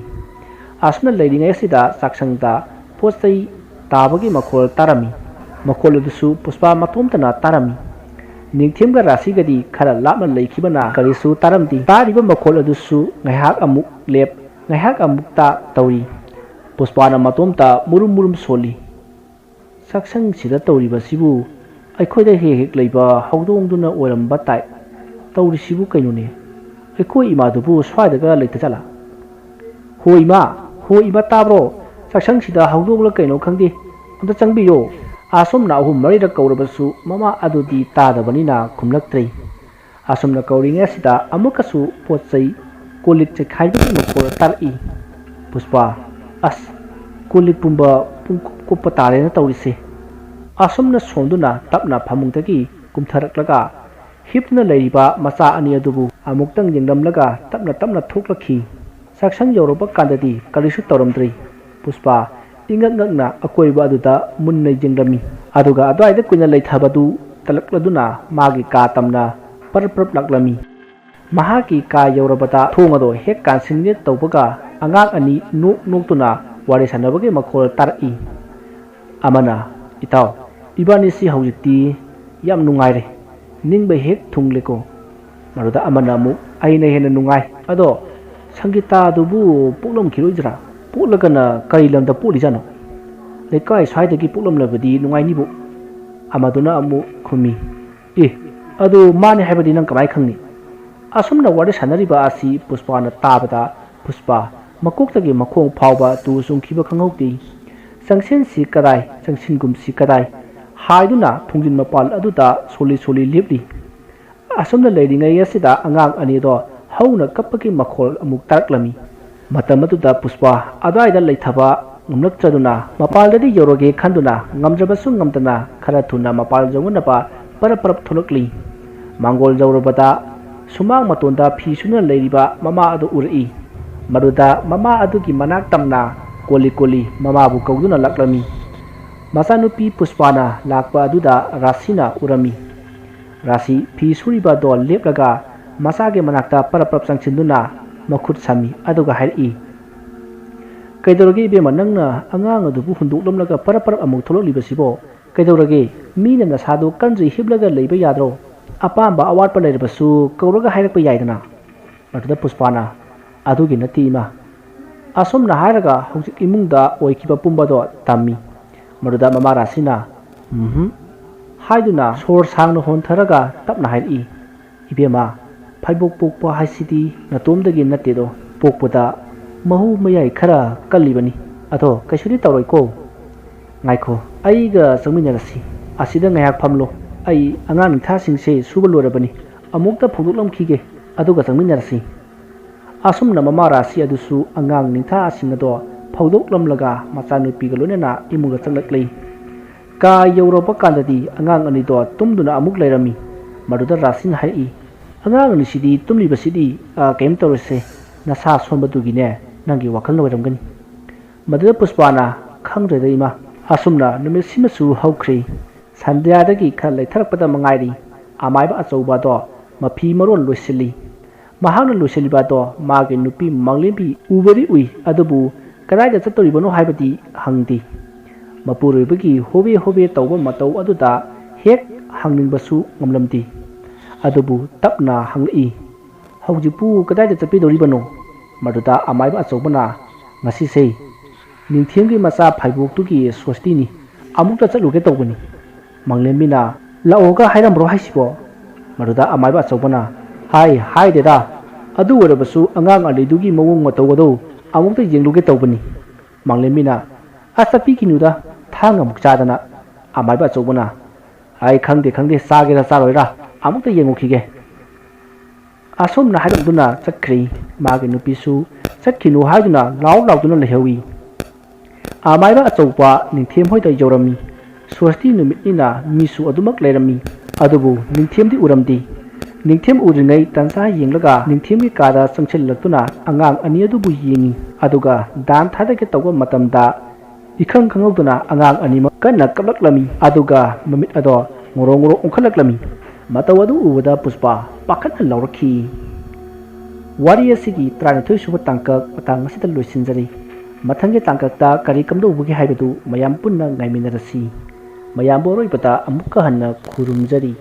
ꯑꯁꯨꯝꯅ ꯂꯩꯔꯤꯉꯩ ꯑꯁꯤꯗ ꯆꯥꯛꯁꯪꯗ ꯄꯣꯠ ꯆꯩ ꯇꯥꯕꯒꯤ ꯃꯈꯣꯜ ꯇꯥꯔꯝꯃꯤ ꯃꯈꯣꯜ ꯑꯗꯨꯁꯨ ꯄꯨꯁꯄꯥ ꯃꯇꯣꯝꯇꯅ ꯇꯥꯔꯝꯃꯤ ꯅꯤꯡꯊꯦꯝꯒ ꯔꯥꯁꯤꯒꯗꯤ ꯈꯔ ꯂꯥꯞꯅ ꯂꯩꯈꯤꯕꯅ ꯀꯔꯤꯁꯨ ꯇꯥꯔꯝꯗꯦ ꯇꯥꯔꯤꯕ ꯃꯈꯣꯜ ꯑꯗꯨꯁꯨ ꯉꯥꯏꯍꯥꯛ ꯑꯃꯨꯛ ꯂꯦꯞ ꯉꯥꯏꯍꯥꯛ ꯑꯃꯨꯛꯇ ꯇꯧꯔꯤ ꯄꯨꯁꯄꯥꯅ ꯃꯇꯣꯝꯇ ꯃꯨꯔꯨꯝ ꯁꯣꯜꯂꯤ ꯆꯥꯛꯁꯪꯁꯤꯗ ꯇꯧꯔꯤꯕꯁꯤꯕꯨ ꯑꯩꯈꯣꯏꯗ ꯍꯦꯛ ꯂꯩꯕ ꯍꯧꯗꯣꯡꯗꯨꯅ ꯑꯣꯏꯔꯝꯕ ꯇꯥꯏ ꯇꯧꯔꯤꯁꯤꯕꯨ ꯀꯩꯅꯣꯅꯦ ꯑꯩꯈꯣꯏ ꯏꯃꯥꯗꯨꯕꯨ ꯁ꯭ꯋꯥꯏꯗꯒ ꯂꯩꯇꯖꯥꯠꯂꯥ ꯍꯣ ꯏꯃꯥ ꯇꯥꯕ꯭ꯔꯣ ꯆꯥꯛꯁꯪꯁꯤꯗ ꯍꯧꯗꯣꯡꯂ ꯀꯩꯅꯣ ꯈꯪꯗꯦ ꯑꯝꯇ ꯆꯪꯕꯤꯌꯣ ꯑꯁꯨꯝꯅ 3-4ꯔꯛ ꯀꯧꯔꯕꯁꯨ ꯃꯃꯥ ꯑꯗꯨꯗꯤ ꯇꯥꯗꯕꯅꯤꯅ ꯈꯨꯝꯂꯛꯇ꯭ꯔꯦ ꯑꯁꯨꯝꯅ ꯀꯧꯔꯤꯉꯩ ꯑꯁꯤꯗ ꯑꯃꯨꯛꯀꯁꯨ ꯄꯣꯠ ꯆꯩ ꯀꯣꯜꯂꯤꯛ ꯆꯩꯈꯥꯏꯕꯒꯤ ꯃꯈꯣꯜ ꯇꯥꯔꯛꯏ ꯄꯨꯁꯄꯥ ꯑꯁ ꯀꯣꯜꯂꯤꯛ ꯄꯨꯝꯕ ꯄꯨꯡꯀꯨꯞ ꯀꯨꯞꯄ ꯇꯥꯔꯦꯅ ꯇꯧꯔꯤꯁꯦ ꯑꯁꯨꯝꯅ ꯁꯣꯝꯗꯨꯅ ꯇꯞꯅ ꯐꯃꯨꯡꯗꯒꯤ ꯀꯨꯝꯊꯔꯛꯂꯒ ꯍꯤꯞꯇꯨꯅ ꯂꯩꯔꯤꯕ ꯃꯆꯥ ꯑꯅꯤ ꯑꯗꯨꯕꯨ ꯑꯃꯨꯛꯇꯪ ꯌꯦꯡꯂꯝꯂꯒ ꯇꯞꯅ ꯊꯣꯛꯂꯛꯈꯤ ꯆꯥꯛꯁꯪ ꯌꯧꯔꯛꯄ ꯀꯥꯟꯗꯗꯤ ꯀꯔꯤꯁꯨ ꯇꯧꯔꯝꯗ꯭ꯔꯤ ꯄꯨꯁꯄꯥ ꯏꯉꯛ ꯑꯀꯣꯏꯕ ꯑꯗꯨꯗ ꯃꯨꯟꯅ ꯌꯦꯡꯂꯝꯃꯤ ꯑꯗꯨꯒ ꯑꯗꯨꯋꯥꯏꯗ ꯀꯨꯏꯅ ꯂꯩꯊꯕꯗꯨ ꯇꯜꯂꯛꯂꯗꯨꯅ ꯃꯥꯒꯤ ꯀꯥ ꯇꯝꯅ ꯄꯔꯞ ꯂꯥꯛꯂꯝꯃꯤ ꯃꯍꯥꯛꯀꯤ ꯀꯥ ꯌꯧꯔꯕꯗ ꯊꯣꯡ ꯑꯗꯣ ꯍꯦꯛ ꯀꯥꯟꯁꯤꯟꯒꯦ ꯇꯧꯕꯒ ꯑꯉꯥꯡ ꯑꯅꯤ ꯅꯣꯛꯇꯨꯅ ꯋꯥꯔꯤ ꯁꯥꯟꯅꯕꯒꯤ ꯃꯈꯣꯜ ꯇꯥꯔꯛꯏ ꯑꯃꯅ ꯏꯇꯥꯎ ꯏꯕꯥꯅꯤꯁꯤ ꯍꯧꯖꯤꯛꯇꯤ ꯌꯥꯝ ꯅꯨꯡꯉꯥꯏꯔꯦ ꯅꯤꯡꯕ ꯍꯦꯛ ꯊꯨꯡꯂꯦꯀꯣ ꯃꯗꯨꯗ ꯑꯃꯅ ꯑꯃꯨꯛ ꯑꯩꯅ ꯍꯦꯟꯅ ꯅꯨꯡꯉꯥꯏ ꯑꯗꯣ ꯁꯪꯒꯤꯇꯥꯗꯨꯕꯨ ꯄꯣꯛꯂꯝꯈꯤꯔꯣꯏꯗ꯭ꯔꯥ ꯄꯣꯛꯂꯒꯅ ꯀꯔꯤ ꯂꯝꯗ ꯄꯣꯛꯂꯤꯖꯥꯠꯅꯣ ꯂꯩꯀꯥꯏ ꯁ꯭ꯋꯥꯏꯗꯒꯤ ꯄꯣꯛꯂꯝꯂꯕꯗꯤ ꯅꯨꯡꯉꯥꯏꯅꯤꯕꯨ ꯑꯃꯗꯨꯅ ꯑꯃꯨꯛ ꯈꯨꯝꯃꯤ ꯑꯗꯨ ꯃꯥꯅꯤ ꯍꯥꯏꯕꯗꯤ ꯅꯪ ꯀꯃꯥꯏ ꯈꯪꯅꯤ ꯑꯁꯨꯝꯅ ꯋꯥꯔꯤ ꯁꯥꯟꯅꯔꯤꯕ ꯑꯁꯤ ꯄꯨꯁꯄꯥꯅ ꯇꯥꯕꯗ ꯄꯨꯁꯄꯥ ꯃꯀꯣꯛꯇꯒꯤ ꯃꯈꯣꯡ ꯐꯥꯎꯕ ꯇꯨ ꯆꯨꯡꯈꯤꯕ ꯈꯪꯍꯧꯗꯦ ꯆꯪꯁꯤꯟꯁꯤ ꯀꯗꯥꯏ ꯆꯪꯁꯤꯟꯒꯨꯝꯁꯤ ꯀꯗꯥꯏ ꯍꯥꯏꯗꯨꯅ ꯊꯣꯡꯖꯤꯟ ꯃꯄꯥꯜ ꯑꯗꯨꯗ ꯁꯣꯜꯂꯤ ꯂꯦꯞꯂꯤ ꯑꯁꯨꯝꯅ ꯂꯩꯔꯤꯉꯩ ꯑꯁꯤꯗ ꯑꯉꯥꯡ ꯑꯅꯤꯗꯣ ꯍꯧꯅ ꯀꯞꯄꯒꯤ ꯃꯈꯣꯜ ꯑꯃꯨꯛ ꯇꯥꯔꯛꯂꯝꯃꯤ ꯃꯇꯝ ꯑꯗꯨꯗ ꯄꯨꯁꯄꯥ ꯑꯗꯨꯋꯥꯏꯗ ꯂꯩꯊꯕ ꯉꯝꯂꯛꯇ꯭ꯔꯗꯨꯅ ꯃꯄꯥꯜꯗꯗꯤ ꯌꯧꯔꯒꯦ ꯈꯟꯗꯨꯅ ꯉꯝꯗ꯭ꯔꯕꯁꯨ ꯉꯝꯗꯅ ꯈꯔ ꯊꯨꯅ ꯃꯄꯥꯜ ꯌꯧꯅꯅꯕ ꯄꯔꯞ ꯊꯣꯛꯂꯛꯂꯤ ꯃꯥꯡꯒꯣꯜ ꯌꯧꯔꯕꯗ sumang matonda phi suna leiriba mama adu uri maruda mama adugi manak tamna koli koli mama bu kauduna laklami masanupi Puspana lakpa aduda Rasina urami Rasi phi suriba do leplaga masage manakta paraprap sangchinduna makhut sami aduga hairi kaidoroge be manangna angang adubu hunduklamlaga paraprap amuk thololibasibo kaidoroge mina nasadu kanji hiblaga leiba yadro apamba awat pa leirbasu kauraga hairakpa yaidana maduda Puspana adugi natima asomna hairaga hojik imungda oikiba pumbado tammi maduda mama Rasina haiduna sor sangna hontharaga tapna hairi ibema phaibok pokpa haisidi natomdagi natedo pokpada mahu mayai khara kallibani atho kaisuri tawroi ko ngaikho aiga sangminarasi asida ngayak phamlo ai angang tha singse suba lorabani amukta phuduklam khige aduga sangminarasi asumna mama Rasi adusu angang ningtha asingado phawdoklam laga machanupi galonena imuga changlakli ka yoropa kandadi angang anido tumduna amuk leirami maduda Rasin hai angang ani sidi tumli basidi kem torse nasa sonbadugine nangi wakal noramgani maduda Puspana khangre deima asumna numit simasu haukhri sandya dagi khal leitharakpada mangairi amaiba achouba do mafi maron loisili mahangna loisiliba do magi nupi manglembi ubari ui adubu kadai chatoribano haibati hangdi mapuroibagi hobe hobe tawba matau aduda hek hangninbasu ngamlamdi adubu tapna hangli haujipu kadai chapidoribano maduda amaiba achobana ngasi sei ningthiamgi macha phaibok tugi swastini amukta chaluge tawbani manglembina laoga hairamro haisibo maduda amaiba achobana hai deda adu warabasu angang alidugi mawong matawado amukta yengluge tawbani manglembina asapi kinuda thanga mukchadana amaiba chobana ai khangde sagera saroira amukta yengukhige asomna haiduna chakri magi nupisu chakhinu haiduna lauduna lehewi amaiba achoupa ningthem hoida yorami swasti numitnina misu adumak lerami adubu ningthemdi uramdi ningthem uringai tansa yenglaga ningthemgi kada changchellakuna angang ani adubu yengi aduga dan thadake tawba matamda ikhang khangawduna angang ani kanna kaplaklami aduga mamit ado ngoro ongkhalaklami matawadu ubada Puspa pakhatna laurakhi wari asigi tranathoi suba tangkak patang asida loisinjari mathangi tangkakta kari kamdo ubugi haibadu mayam punna ngaiminarasi mayam boroi pata amukka hanna khurumjari